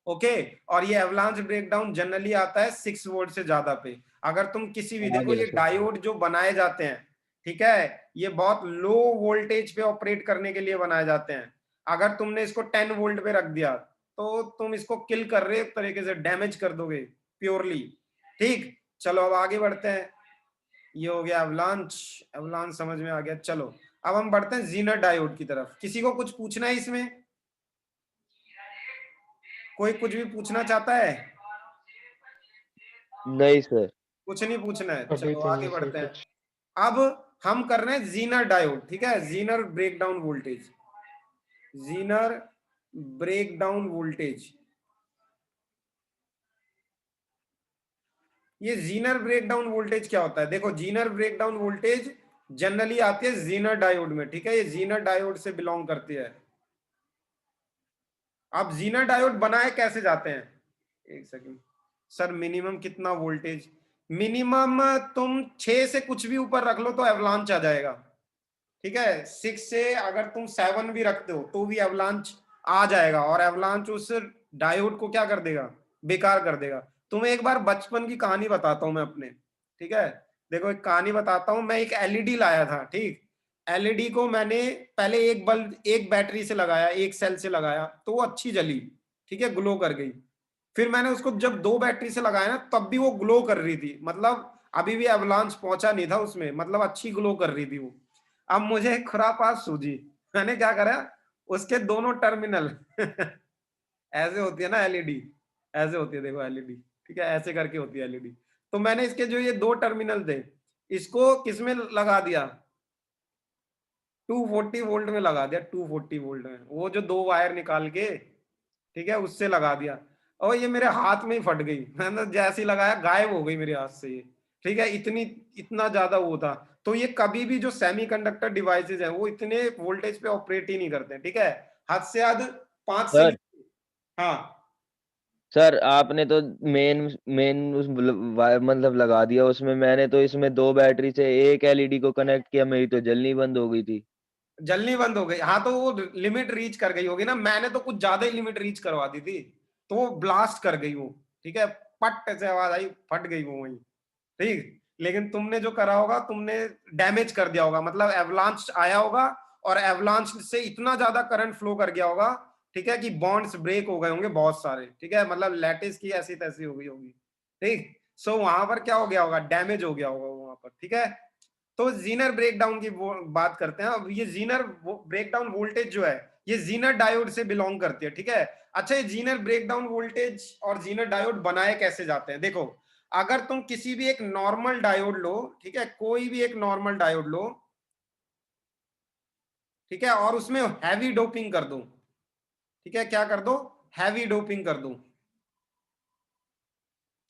ओके, और ये एवलांच ब्रेकडाउन जनरली आता है 6 वोल्ट से ज्यादा पे। अगर तुम किसी भी, आ देखो गया ये सर। डायोड जो बनाए जाते हैं, ठीक है, ये बहुत लो वोल्टेज पे ऑपरेट करने के लिए बनाए जाते हैं। अगर तुमने इसको 10 वोल्ट पे रख दिया तो तुम इसको किल कर रहे हो, एक तरीके से डैमेज कर दोगे प्योरली। ठीक, चलो अब आगे बढ़ते हैं। ये हो गया एवलांच, एवलांच समझ में आ गया। चलो अब हम बढ़ते हैं जीनर डायोड की तरफ। किसी को कुछ पूछना है इसमें? कोई कुछ भी पूछना चाहता है? नहीं सर। कुछ नहीं पूछना है, अभी चलो तो आगे नहीं सर बढ़ते हैं। कुछ। अब हम कर रहे हैं जीनर डायोड। ठीक है, Zener breakdown voltage, Zener breakdown voltage. ये जीनर ब्रेकडाउन वोल्टेज क्या होता है? देखो, जीनर ब्रेकडाउन वोल्टेज जनरली आती है जीनर डायोड में। ठीक है, ये जीनर डायोड से बिलोंग करती है। अब जीनर डायोड बनाए कैसे जाते हैं, एक सेकंड सर, मिनिमम कितना वोल्टेज? मिनिमम तुम 6 से कुछ भी ऊपर रख लो तो एवलांच आ जाएगा। ठीक है, 6 से अगर तुम 7 भी रखते हो तो भी एवलांच आ जाएगा, और एवलांच उस डायोड को क्या कर देगा, बेकार कर देगा। तुम्हें एक बार बचपन की कहानी बताता हूं मैं अपने। ठीक है, देखो एक कहानी बताता हूं। मैं एक एलईडी लाया था। ठीक, एलईडी को मैंने पहले एक बल्ब, एक बैटरी से लगाया, एक सेल से लगाया, तो वो अच्छी जली। ठीक है, ग्लो कर गई। फिर मैंने उसको जब 2 बैटरी से लगाया ना, तब भी वो ग्लो कर रही थी, मतलब अभी भी एवलांच पहुंचा नहीं था उसमें, मतलब अच्छी ग्लो कर रही थी वो। अब मुझे खुरापात सूझी, मैंने क्या करा, उसके दोनों टर्मिनल ऐसे होती है ना एलईडी, ऐसे होती है, देखो एलईडी, ठीक है, ऐसे करके होती है एलईडी। तो मैंने इसके जो ये 2 टर्मिनल थे, इसको किसमें लगा दिया, 240 वोल्ट में लगा दिया, 240 वोल्ट में, वो जो 2 वायर निकाल के, ठीक है, उससे लगा दिया। और ये मेरे हाथ में ही फट गई, मैंने जैसे ही लगाया गायब हो गई मेरे हाथ से ये। ठीक है, इतनी, इतना ज्यादा वो था। तो ये कभी भी जो सेमीकंडक्टर डिवाइसेस है वो इतने वोल्टेज पे ऑपरेट ही नहीं करते। ठीक है, हद से हद 5 से, सर हाँ सर आपने तो मेन मेन उस मतलब लगा दिया उसमें। मैंने तो इसमें 2 बैटरी से एक एलईडी को कनेक्ट किया, मेरी तो जलनी बंद हो गई थी। जलनी बंद हो गई, हाँ तो वो लिमिट रीच कर गई होगी ना, मैंने तो कुछ ज्यादा ही लिमिट रीच करवा दी थी, तो वो ब्लास्ट कर गई वो। ठीक है, पट से आवाज आई, फट गई वो वहीं। ठीक, लेकिन तुमने जो करा होगा, तुमने डैमेज कर दिया होगा, मतलब एवलांच आया होगा और एवलांच से इतना ज्यादा करंट फ्लो कर गया होगा ठीक है, कि बॉन्ड्स ब्रेक हो गए होंगे बहुत सारे, ठीक है, मतलब लैटिस की ऐसी तैसी हो गई होगी, ठीक। सो वहां पर क्या हो गया होगा, डैमेज हो गया होगा वहां पर, ठीक है। तो जीनर ब्रेकडाउन की बात करते हैं। अब ये जीनर ब्रेकडाउन वोल्टेज जो है ये जीनर डायोड से बिलोंग करती है, ठीक है। अच्छा, ये जीनर ब्रेकडाउन वोल्टेज और जीनर डायोड बनाए कैसे जाते हैं, देखो, अगर तुम किसी भी एक नॉर्मल डायोड लो, ठीक है, कोई भी एक नॉर्मल डायोड लो, ठीक है, और उसमें हैवी डोपिंग कर दो, ठीक है, क्या कर दो, हैवी डोपिंग कर दो,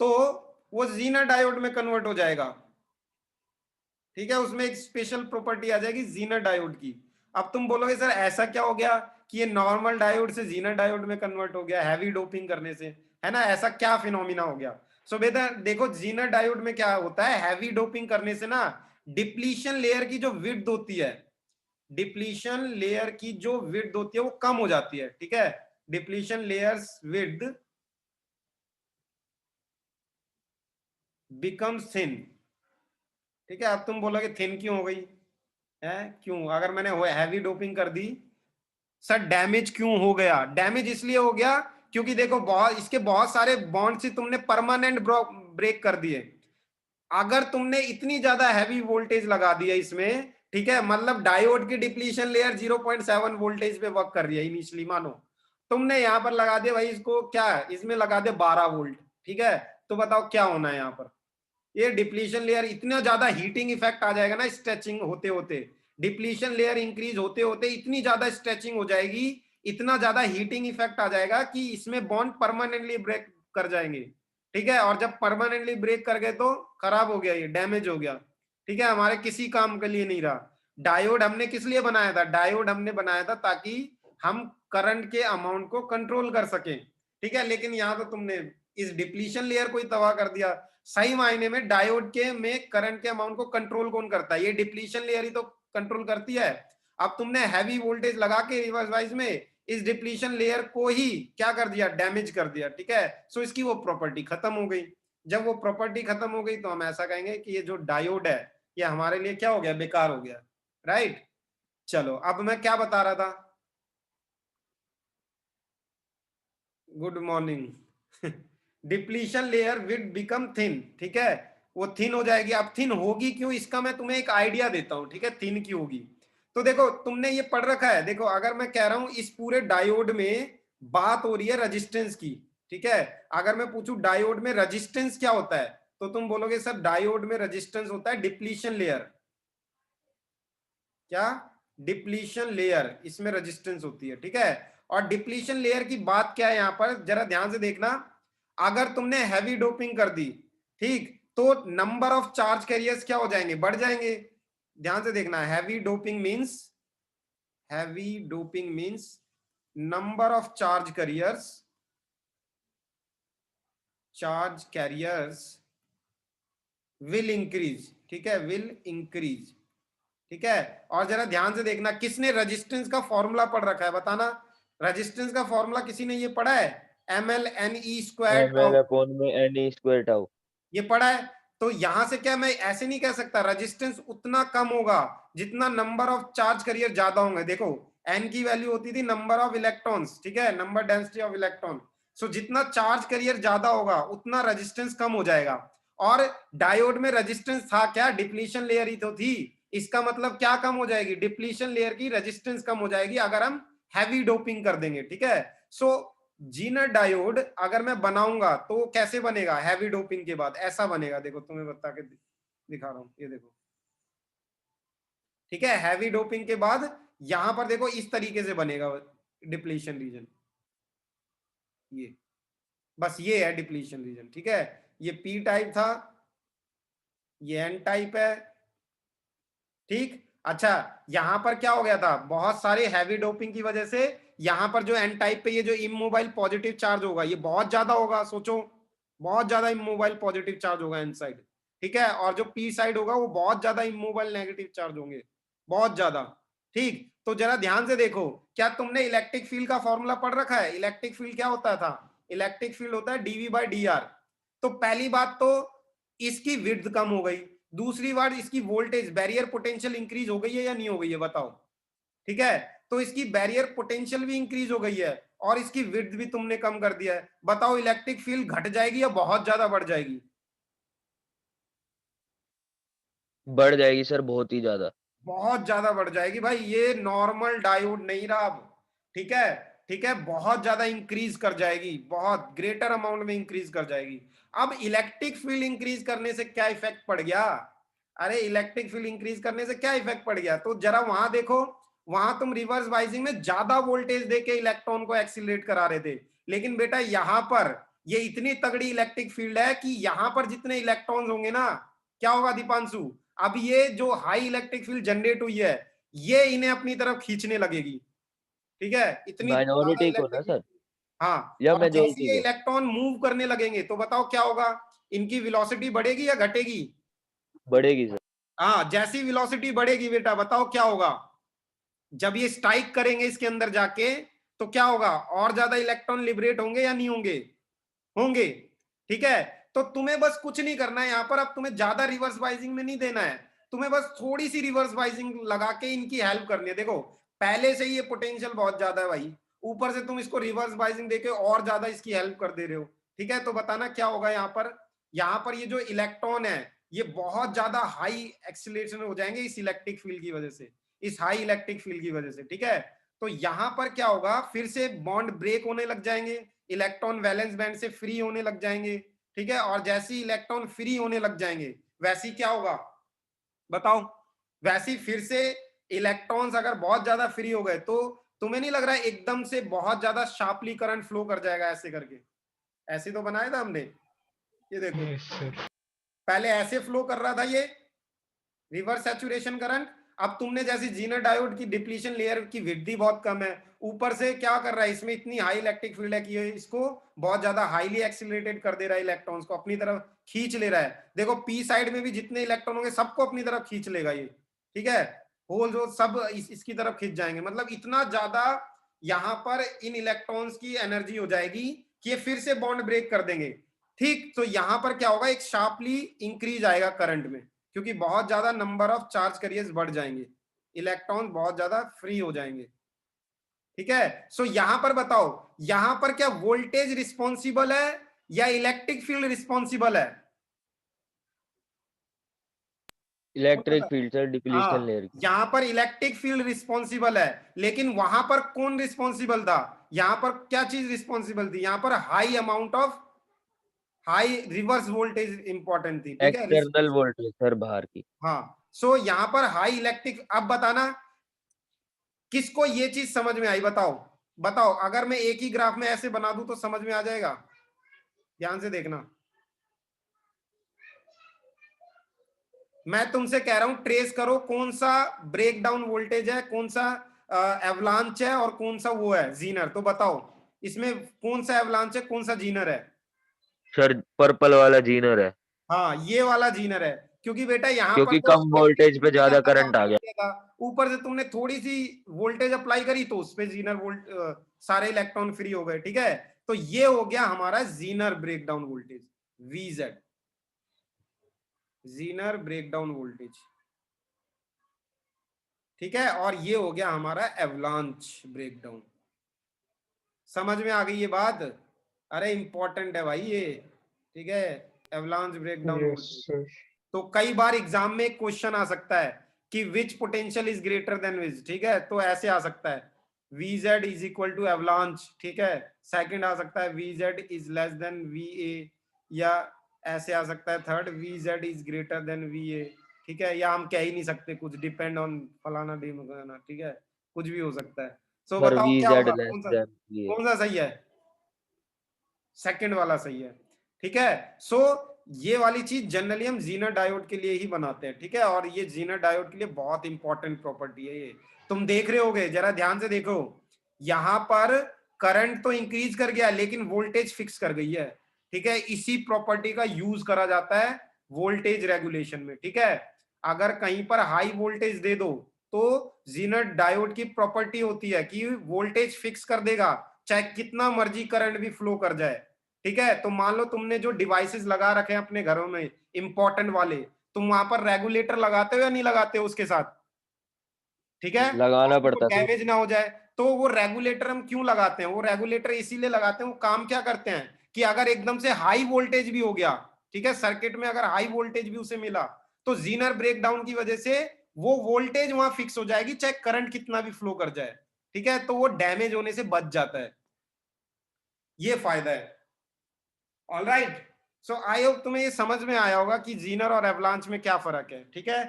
तो वो जीनर डायोड में कन्वर्ट हो जाएगा, ठीक है। उसमें एक स्पेशल प्रॉपर्टी आ जाएगी जीनर डायोड की। अब तुम बोलोगे सर ऐसा क्या हो गया कि ये नॉर्मल डायोड से जीनर डायोड में कन्वर्ट हो गया हैवी डोपिंग करने से, है ना, ऐसा क्या फिनोमिना हो गया। सो बेटा देखो, जीनर डायोड में क्या होता है, हैवी डोपिंग करने से ना डिप्लीशन लेयर की जो विड्थ होती है, डिप्लीशन लेयर की जो विड्थ होती है वो कम हो जाती है, ठीक है। Depletion layers width becomes thin, ठीक है। अब तुम बोलोगे थिन क्यों हो गई है, क्यों, अगर मैंने हैवी डोपिंग कर दी, सर डैमेज क्यों हो गया, डैमेज इसलिए हो गया क्योंकि देखो बहुत इसके बहुत सारे बॉन्ड से तुमने परमानेंट ब्रेक कर दिए। अगर तुमने इतनी ज्यादा हैवी वोल्टेज लगा दिया इसमें, ठीक है, मतलब डायोड की डिप्लीशन लेयर 0.7 वोल्टेज पे वर्क कर रही है इनिशियली, मानो तुमने यहां पर लगा दिया भाई, इसको क्या इसमें लगा दे 12 वोल्ट, ठीक है, तो बताओ क्या होना है यहाँ पर, ये डिप्लीशन लेयर इतना ज्यादा हीटिंग इफेक्ट आ जाएगा ना, स्ट्रेचिंग होते होते, डिप्लीशन लेयर इंक्रीज होते होते इतनी ज्यादा स्ट्रेचिंग हो जाएगी, इतना ज्यादा हीटिंग इफेक्ट आ जाएगा कि इसमें बॉन्ड परमानेंटली ब्रेक कर जाएंगे, ठीक है। और जब परमानेंटली ब्रेक कर गए तो खराब हो गया, ये डैमेज हो गया, ठीक है, हमारे किसी काम के लिए नहीं रहा। डायोड हमने किस लिए बनाया था, डायोड हमने बनाया था ताकि हम करंट के अमाउंट को कंट्रोल कर सकें, ठीक है। लेकिन यहाँ तो तुमने इस डिप्लीशन लेयर को ही तबाह कर दिया। सही मायने में डायोड के में करंट के अमाउंट को कंट्रोल कौन करता है, ये डिप्लीशन लेयर ही तो कंट्रोल करती है। अब तुमने हैवी वोल्टेज लगा के रिवर्स वाइज में इस डिप्लीशन लेयर को ही क्या कर दिया, डैमेज कर दिया, ठीक है। सो इसकी वो प्रॉपर्टी खत्म हो गई। जब वो प्रॉपर्टी खत्म हो गई तो हम ऐसा कहेंगे कि ये जो डायोड है ये हमारे लिए क्या हो गया, बेकार हो गया, राइट। चलो अब मैं क्या बता रहा था, good morning. Depletion layer will become thin, ठीक है, वो थिन हो जाएगी। अब थिन होगी क्यों, इसका मैं तुम्हें एक आइडिया देता हूं, ठीक है, थिन क्यों होगी। तो देखो तुमने ये पढ़ रखा है, देखो अगर मैं कह रहा हूं इस पूरे डायोड में बात हो रही है रेजिस्टेंस की, ठीक है, अगर मैं पूछूं डायोड में रेजिस्टेंस क्या होता है, तो तुम बोलोगे सर डायोड में रेजिस्टेंस होता है डिप्लीशन लेयर, क्या, डिप्लीशन लेयर, इसमें रेजिस्टेंस होती है, ठीक है। और डिप्लीशन लेयर की बात क्या है यहां पर, जरा ध्यान से देखना, अगर तुमने हैवी डोपिंग कर दी, ठीक, तो नंबर ऑफ चार्ज कैरियर्स क्या हो जाएंगे, बढ़ जाएंगे। ध्यान से देखना, heavy doping means number of charge carriers will increase, ठीक है, विल इंक्रीज, ठीक है। और जरा ध्यान से देखना, किसने रेजिस्टेंस का फॉर्मूला पढ़ रखा है बताना, रेजिस्टेंस का फॉर्मूला किसी ने ये पढ़ा है, ml/ne² ml अपॉन में n स्क्वायर टाउ। ये पढ़ा है। तो यहां से क्या मैं ऐसे नहीं कह सकता रेजिस्टेंस उतना कम होगा जितना नंबर ऑफ चार्ज करियर ज्यादा होंगे। देखो एन की वैल्यू होती थी नंबर ऑफ इलेक्ट्रॉन्स, ठीक है, नंबर डेंसिटी ऑफ इलेक्ट्रॉन। सो जितना चार्ज करियर ज्यादा होगा उतना रेजिस्टेंस कम हो जाएगा। और डायोड में रेजिस्टेंस था क्या, डिप्लीशन लेयर ही तो थी, इसका मतलब क्या कम हो जाएगी, डिप्लीशन लेयर की रेजिस्टेंस कम हो जाएगी अगर हम हैवी डोपिंग कर देंगे, ठीक है। सो जीनर डायोड अगर मैं बनाऊंगा तो कैसे बनेगा, हैवी डोपिंग के बाद ऐसा बनेगा, देखो तुम्हें बता के दिखा रहा हूं, ये देखो, ठीक है, हैवी डोपिंग के बाद यहां पर देखो इस तरीके से बनेगा डिप्लीशन रीजन, ये बस ये है डिप्लीशन रीजन, ठीक है। ये पी टाइप था, ये एन टाइप है, ठीक। अच्छा यहां पर क्या हो गया था, बहुत सारे हैवी डोपिंग की वजह से यहां पर जो एन टाइप पे ये जो इमोबाइल पॉजिटिव चार्ज होगा ये बहुत ज्यादा होगा, सोचो बहुत ज्यादा इमोबाइल पॉजिटिव चार्ज होगा एन साइड, ठीक है। और जो पी साइड होगा वो बहुत ज्यादा इमोबाइल नेगेटिव चार्ज होंगे, बहुत ज्यादा, ठीक। तो जरा ध्यान से देखो, क्या तुमने इलेक्ट्रिक फील्ड का फॉर्मूला पढ़ रखा है, इलेक्ट्रिक फील्ड क्या होता था, इलेक्ट्रिक फील्ड होता है dv/dr। तो पहली बात तो इसकी विड्थ कम हो गई, दूसरी बार इसकी वोल्टेज बैरियर पोटेंशियल इंक्रीज हो गई है या नहीं हो गई है बताओ, ठीक है। तो इसकी बैरियर पोटेंशियल भी इंक्रीज हो गई है और इसकी विड्थ भी तुमने कम कर दिया है। बताओ इलेक्ट्रिक फील्ड घट जाएगी या बहुत ज्यादा बढ़ जाएगी? बढ़ जाएगी सर, बहुत ही ज्यादा। बहुत ज्यादा बढ़ जाएगी भाई, ये नॉर्मल डायोड नहीं रहा अब। ठीक है, ठीक है, बहुत ज्यादा इंक्रीज कर जाएगी, बहुत ग्रेटर अमाउंट में इंक्रीज कर जाएगी। अब इलेक्ट्रिक फील्ड इंक्रीज करने से क्या इफेक्ट पड़ गया? अरे इलेक्ट्रिक फील्ड इंक्रीज करने से क्या इफेक्ट पड़ गया, तो जरा वहां देखो। वहां तुम रिवर्स बाइजिंग में ज्यादा वोल्टेज देके इलेक्ट्रॉन को एक्सीलरेट करा रहे थे, लेकिन बेटा यहां पर ये इतनी तगड़ी इलेक्ट्रिक फील्ड है कि यहां पर जितने इलेक्ट्रॉन्स होंगे ना, क्या होगा दीपांशु, अब ये जो हाई इलेक्ट्रिक फील्ड जनरेट हुई है, ये इन्हें अपनी तरफ खींचने लगेगी। ठीक है, इतनी ज्यादा माइनॉरिटी को ना इलेक्ट्रिक, सर, हाँ। या और जैसे मेजोरिटी ये को? इलेक्ट्रॉन मूव करने लगेंगे तो बताओ क्या होगा, इनकी वेलोसिटी बढ़ेगी या घटेगी? बढ़ेगी सर। हाँ, जैसी वेलोसिटी बढ़ेगी बेटा बताओ क्या होगा, जब ये स्ट्राइक करेंगे इसके अंदर जाके, तो क्या होगा, और ज्यादा इलेक्ट्रॉन लिबरेट होंगे या नहीं होंगे? होंगे। ठीक है, तो तुम्हें बस कुछ नहीं करना है यहां पर, अब तुम्हें ज्यादा रिवर्स बाइजिंग में नहीं देना है, तुम्हें बस थोड़ी सी रिवर्स बाइजिंग लगा के इनकी हेल्प करनी है। देखो पहले से ही ये पोटेंशियल बहुत ज्यादा है भाई, ऊपर से तुम इसको रिवर्स बाइजिंग देके और ज्यादा इसकी हेल्प कर दे रहे हो। ठीक है, तो बताना क्या होगा यहाँ पर। यहाँ पर ये जो इलेक्ट्रॉन है, ये बहुत ज्यादा हाई एक्सीलरेशन हो जाएंगे इस इलेक्ट्रिक फील्ड की वजह से, इस हाई इलेक्ट्रिक फील्ड की वजह से। ठीक है, तो यहां पर क्या होगा, फिर से बॉन्ड ब्रेक होने लग जाएंगे, इलेक्ट्रॉन वैलेंस बैंड से फ्री होने लग जाएंगे। ठीक है, और जैसे ही इलेक्ट्रॉन फ्री होने लग जाएंगे, वैसे ही क्या होगा बताओ, वैसे ही फिर से इलेक्ट्रॉन्स अगर बहुत ज्यादा फ्री हो गए, तो तुम्हें नहीं लग रहा है एकदम से बहुत ज्यादा शार्पली करंट फ्लो कर जाएगा ऐसे करके? ऐसे तो बनाया था हमने, ये देखो यस सर। पहले ऐसे फ्लो कर रहा था ये रिवर्स सैचुरेशन करंट। अब तुमने जैसे जीनर डायोड की डिप्लीशन लेयर की विड्थ बहुत कम है, ऊपर से क्या कर रहा है, इसमें इतनी हाई इलेक्ट्रिक फील्ड है कि ये इसको बहुत ज्यादा हाईली एक्सीलरेटेड कर दे रहा है, इलेक्ट्रॉन्स को अपनी तरफ खींच ले रहा है। देखो पी साइड में भी जितने इलेक्ट्रॉन होंगे सबको अपनी तरफ खींच लेगा ये। ठीक है, होल जो सब इसकी तरफ खींच जाएंगे, मतलब इतना ज्यादा यहां पर इन इलेक्ट्रॉन्स की एनर्जी हो जाएगी कि ये फिर से बॉन्ड ब्रेक कर देंगे। ठीक, तो यहां पर क्या होगा, एक शार्पली इंक्रीज आएगा करंट में, क्योंकि बहुत ज्यादा नंबर ऑफ चार्ज कैरियर्स बढ़ जाएंगे, इलेक्ट्रॉन बहुत ज्यादा फ्री हो जाएंगे। ठीक है, सो यहां पर बताओ, यहां पर क्या वोल्टेज रिस्पॉन्सिबल है या इलेक्ट्रिक फील्ड रिस्पॉन्सिबल है? इलेक्ट्रिक फील्ड सर, डिप्लीशन हाँ, लेयर की। यहां पर इलेक्ट्रिक फील्ड रिस्पॉन्सिबल है, लेकिन वहां पर कौन रिस्पॉन्सिबल था, यहां पर क्या चीज रिस्पॉन्सिबल थी, यहां पर high amount of high reverse voltage important थी। ठीक है, एक्सटर्नल वोल्टेज सर, बाहर की। हाँ, सो यहां पर हाई इलेक्ट्रिक, अब बताना किसको ये चीज समझ में आई, बताओ बताओ, अगर मैं एक ही ग्राफ में ऐसे बना दूं तो समझ में आ जाएगा? ध्यान से देखना, मैं तुमसे कह रहा हूं ट्रेस करो कौन सा ब्रेक डाउन वोल्टेज है, कौन सा एवलांच है, और कौन सा वो है जीनर, तो बताओ इसमें कौन सा एवलांच है कौन सा जीनर है? सर पर्पल वाला जीनर है, हाँ, ये वाला जीनर है, क्योंकि बेटा यहां पर क्योंकि तो कम इलेक्ट्रिक वोल्टेज पे फील्ड ज्यादा ज्यादा काम करंट आ कर गया। दिया था, ऊपर से तुमने थोड़ी सी वोल्टेज अप्लाई करी तो उस पे जीनर वोल्ट सारे इलेक्ट्रॉन फ्री हो गए। ठीक है, तो ये हो गया हमारा Zener breakdown voltage, VZ, Zener breakdown voltage. ठीक है, और ये हो गया हमारा एवलांच ब्रेकडाउन। समझ में आ गई ये बात? अरे इंपॉर्टेंट है भाई ये। ठीक है, avalanche breakdown yes voltage. Sir. तो कई बार एग्जाम में एक क्वेश्चन आ सकता है कि which potential is greater than which. ठीक है, तो ऐसे आ सकता है Vz is equal to avalanche. ठीक है, सेकंड आ सकता है Vz is less than Va, या ऐसे आ सकता है third Vz is greater than Va। ठीक है, या हम कह ही नहीं सकते कुछ, डिपेंड ऑन फलाना ढिमकाना। ठीक है, कुछ भी हो सकता है। सो सर बताओ वी क्या जेड होगा, लेस देन ये। कौन सा सही है? सेकंड वाला सही है। ठीक है, सो ये वाली चीज जनरली हम जीनर डायोड के लिए ही बनाते हैं। ठीक है, और ये जीनर डायोड के लिए बहुत इंपॉर्टेंट प्रॉपर्टी है ये, तुम देख रहे होगे, जरा ध्यान से देखो, यहां पर करंट तो इंक्रीज कर गया लेकिन वोल्टेज फिक्स कर गई है। ठीक है, इसी प्रॉपर्टी का यूज करा जाता है वोल्टेज रेगुलेशन में। ठीक है, अगर कहीं पर हाई वोल्टेज दे दो तो जीनर डायोड की प्रॉपर्टी होती है कि वोल्टेज फिक्स कर देगा, चाहे कितना मर्जी करंट भी फ्लो कर जाए। ठीक है, तो मान लो तुमने जो डिवाइसेस लगा रखे हैं अपने घरों में इंपॉर्टेंट वाले, तुम वहां पर रेगुलेटर लगाते हो या नहीं लगाते हो उसके साथ? ठीक है, लगाना ताकि वो पड़ता सर। डैमेज ना हो जाए। तो वो रेगुलेटर हम क्यों लगाते हैं? वो रेगुलेटर इसीलिए लगाते हैं, वो काम क्या करते हैं कि अगर एकदम से हाई वोल्टेज भी हो गया, ठीक है, सर्किट में अगर हाई वोल्टेज भी उसे मिला, तो जीनर ब्रेकडाउन की वजह से वो वोल्टेज वहां फिक्स हो जाएगी, चाहे करंट कितना भी फ्लो कर जाए, ठीक है, तो वो डैमेज होने से बच जाता है। ये फायदा है। ऑलराइट, सो आई होप तुम्हें ये समझ में आया होगा कि जीनर और एवलांच में क्या फर्क है, ठीक है।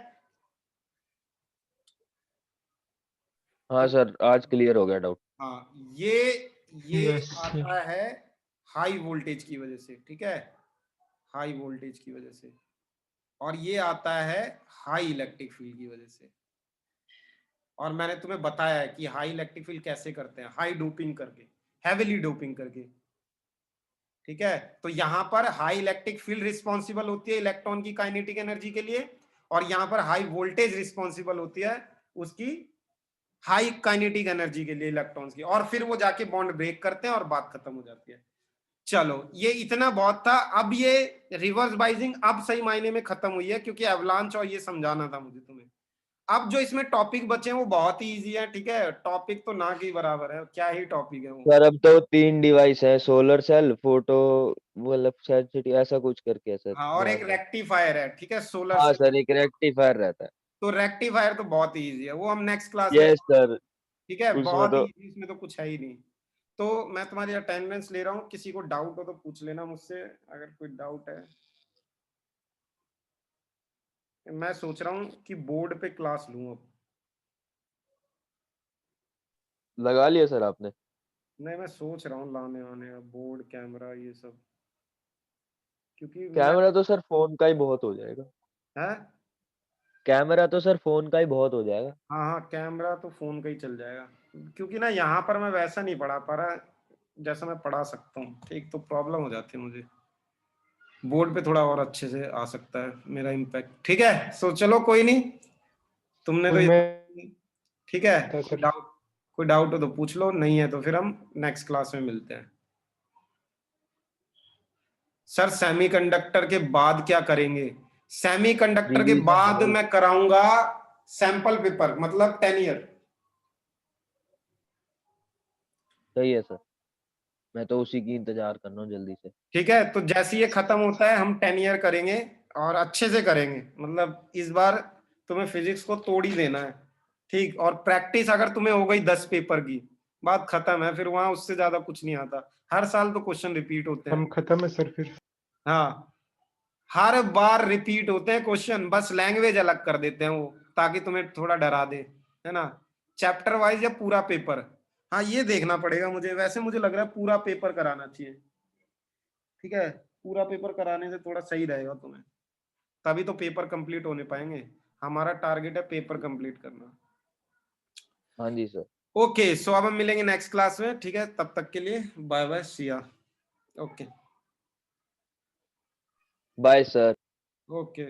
हाँ तो सर, आज क्लियर हो गया डाउट। हाँ, ये यस सर। आता है हाई वोल्टेज की वजह से, ठीक है, हाई वोल्टेज की वजह से, और ये आता है हाई इलेक्ट्रिक फील्ड की वजह से। और मैंने तुम्हें बताया है कि हाई इलेक्ट्रिक फील्ड कैसे करते हैं, हाई डोपिंग करके, हैवीली डोपिंग करके, ठीक है। तो यहां पर हाई इलेक्ट्रिक फील्ड रिस्पॉन्सिबल होती है इलेक्ट्रॉन की काइनेटिक एनर्जी के लिए, और यहां पर हाई वोल्टेज रिस्पॉन्सिबल होती है उसकी हाई काइनेटिक एनर्जी के लिए इलेक्ट्रॉन्स की, और फिर वो जाके बॉन्ड ब्रेक करते हैं और बात खत्म हो जाती है। चलो, ये इतना बहुत था। अब ये रिवर्स बाइजिंग अब सही मायने में खत्म हुई है, क्योंकि एवलांच और ये समझाना था मुझे तुम्हें। अब जो इसमें टॉपिक बचे हैं वो बहुत ही इजी है, ठीक है, टॉपिक तो ना के बराबर है, क्या ही टॉपिक है वो। सर अब तो 3 डिवाइस है, सोलर सेल, फोटो, मतलब सेंसिटिव, ऐसा कुछ करके है सर, हाँ, और एक ध्यान रहे। रेक्टिफायर है, ठीक है, सोलर हाँ सेल। सर, एक रेक्टिफायर रहता है। तो रेक्टिफायर तो बहुत ही इजी है, वो हम नेक्स्ट क्लास में, यस सर। ठीक है, उसमें बहुत ही तो इजी, इसमें तो कुछ है ही नहीं। तो मैं तुम्हारी अटेंडेंस ले रहा हूँ, किसी को डाउट हो तो पूछ लेना मुझसे, अगर कोई डाउट है। मैं सोच रहा हूँ कि बोर्ड पे क्लास लूँ अब। लगा लिया सर आपने? नहीं, मैं सोच रहा हूँ लाने वाने का बोर्ड, कैमरा, ये सब, क्योंकि मैं, कैमरा तो सर फोन का ही बहुत हो जाएगा। है, कैमरा तो सर फोन का ही बहुत हो जाएगा। हाँ हाँ, कैमरा तो फोन का ही चल जाएगा, क्योंकि ना यहाँ पर मैं वैसा नहीं पढ़ा पा रहा जैसा मैं पढ़ा सकता हूँ, ठीक, तो प्रॉब्लम हो जाती है मुझे। बोर्ड पे थोड़ा और अच्छे से आ सकता है मेरा इम्पैक्ट, ठीक है। सो चलो, कोई नहीं, तुमने तो मैं ठीक है। था कोई सर। डाउट, कोई डाउट हो तो पूछ लो, नहीं है तो फिर हम नेक्स्ट क्लास में मिलते हैं। सर सेमीकंडक्टर के बाद क्या करेंगे? सेमीकंडक्टर के रिवीजन बाद होल। मैं कराऊंगा सैंपल पेपर, मतलब 10 ईयर। सही है सर, मैं तो उसी की इंतजार कर रहा हूँ जल्दी से। ठीक है, तो जैसे ये खत्म होता है हम 10 ईयर करेंगे, और अच्छे से करेंगे, मतलब इस बार तुम्हें फिजिक्स को तोड़ ही देना है, ठीक। और प्रैक्टिस अगर तुम्हें हो गई 10 पेपर की, बात खत्म है, फिर वहां उससे ज्यादा कुछ नहीं आता। हर साल तो क्वेश्चन रिपीट होते हैं। हम खत्म है सर फिर। हाँ, हर बार रिपीट होते हैं क्वेश्चन, बस लैंग्वेज अलग कर देते हैं वो, ताकि तुम्हें थोड़ा डरा दे, है ना। चैप्टर वाइज या पूरा पेपर, हाँ ये देखना पड़ेगा मुझे, वैसे मुझे लग रहा है पूरा पेपर कराना चाहिए, ठीक है, पूरा पेपर कराने से थोड़ा सही रहेगा तुम्हें, तभी तो पेपर कंप्लीट होने पाएंगे। हमारा टारगेट है पेपर कंप्लीट करना। हाँ जी सर। ओके, सो अब हम मिलेंगे नेक्स्ट क्लास में, ठीक है, तब तक के लिए bye bye, Siya. Okay. Bye sir. Okay.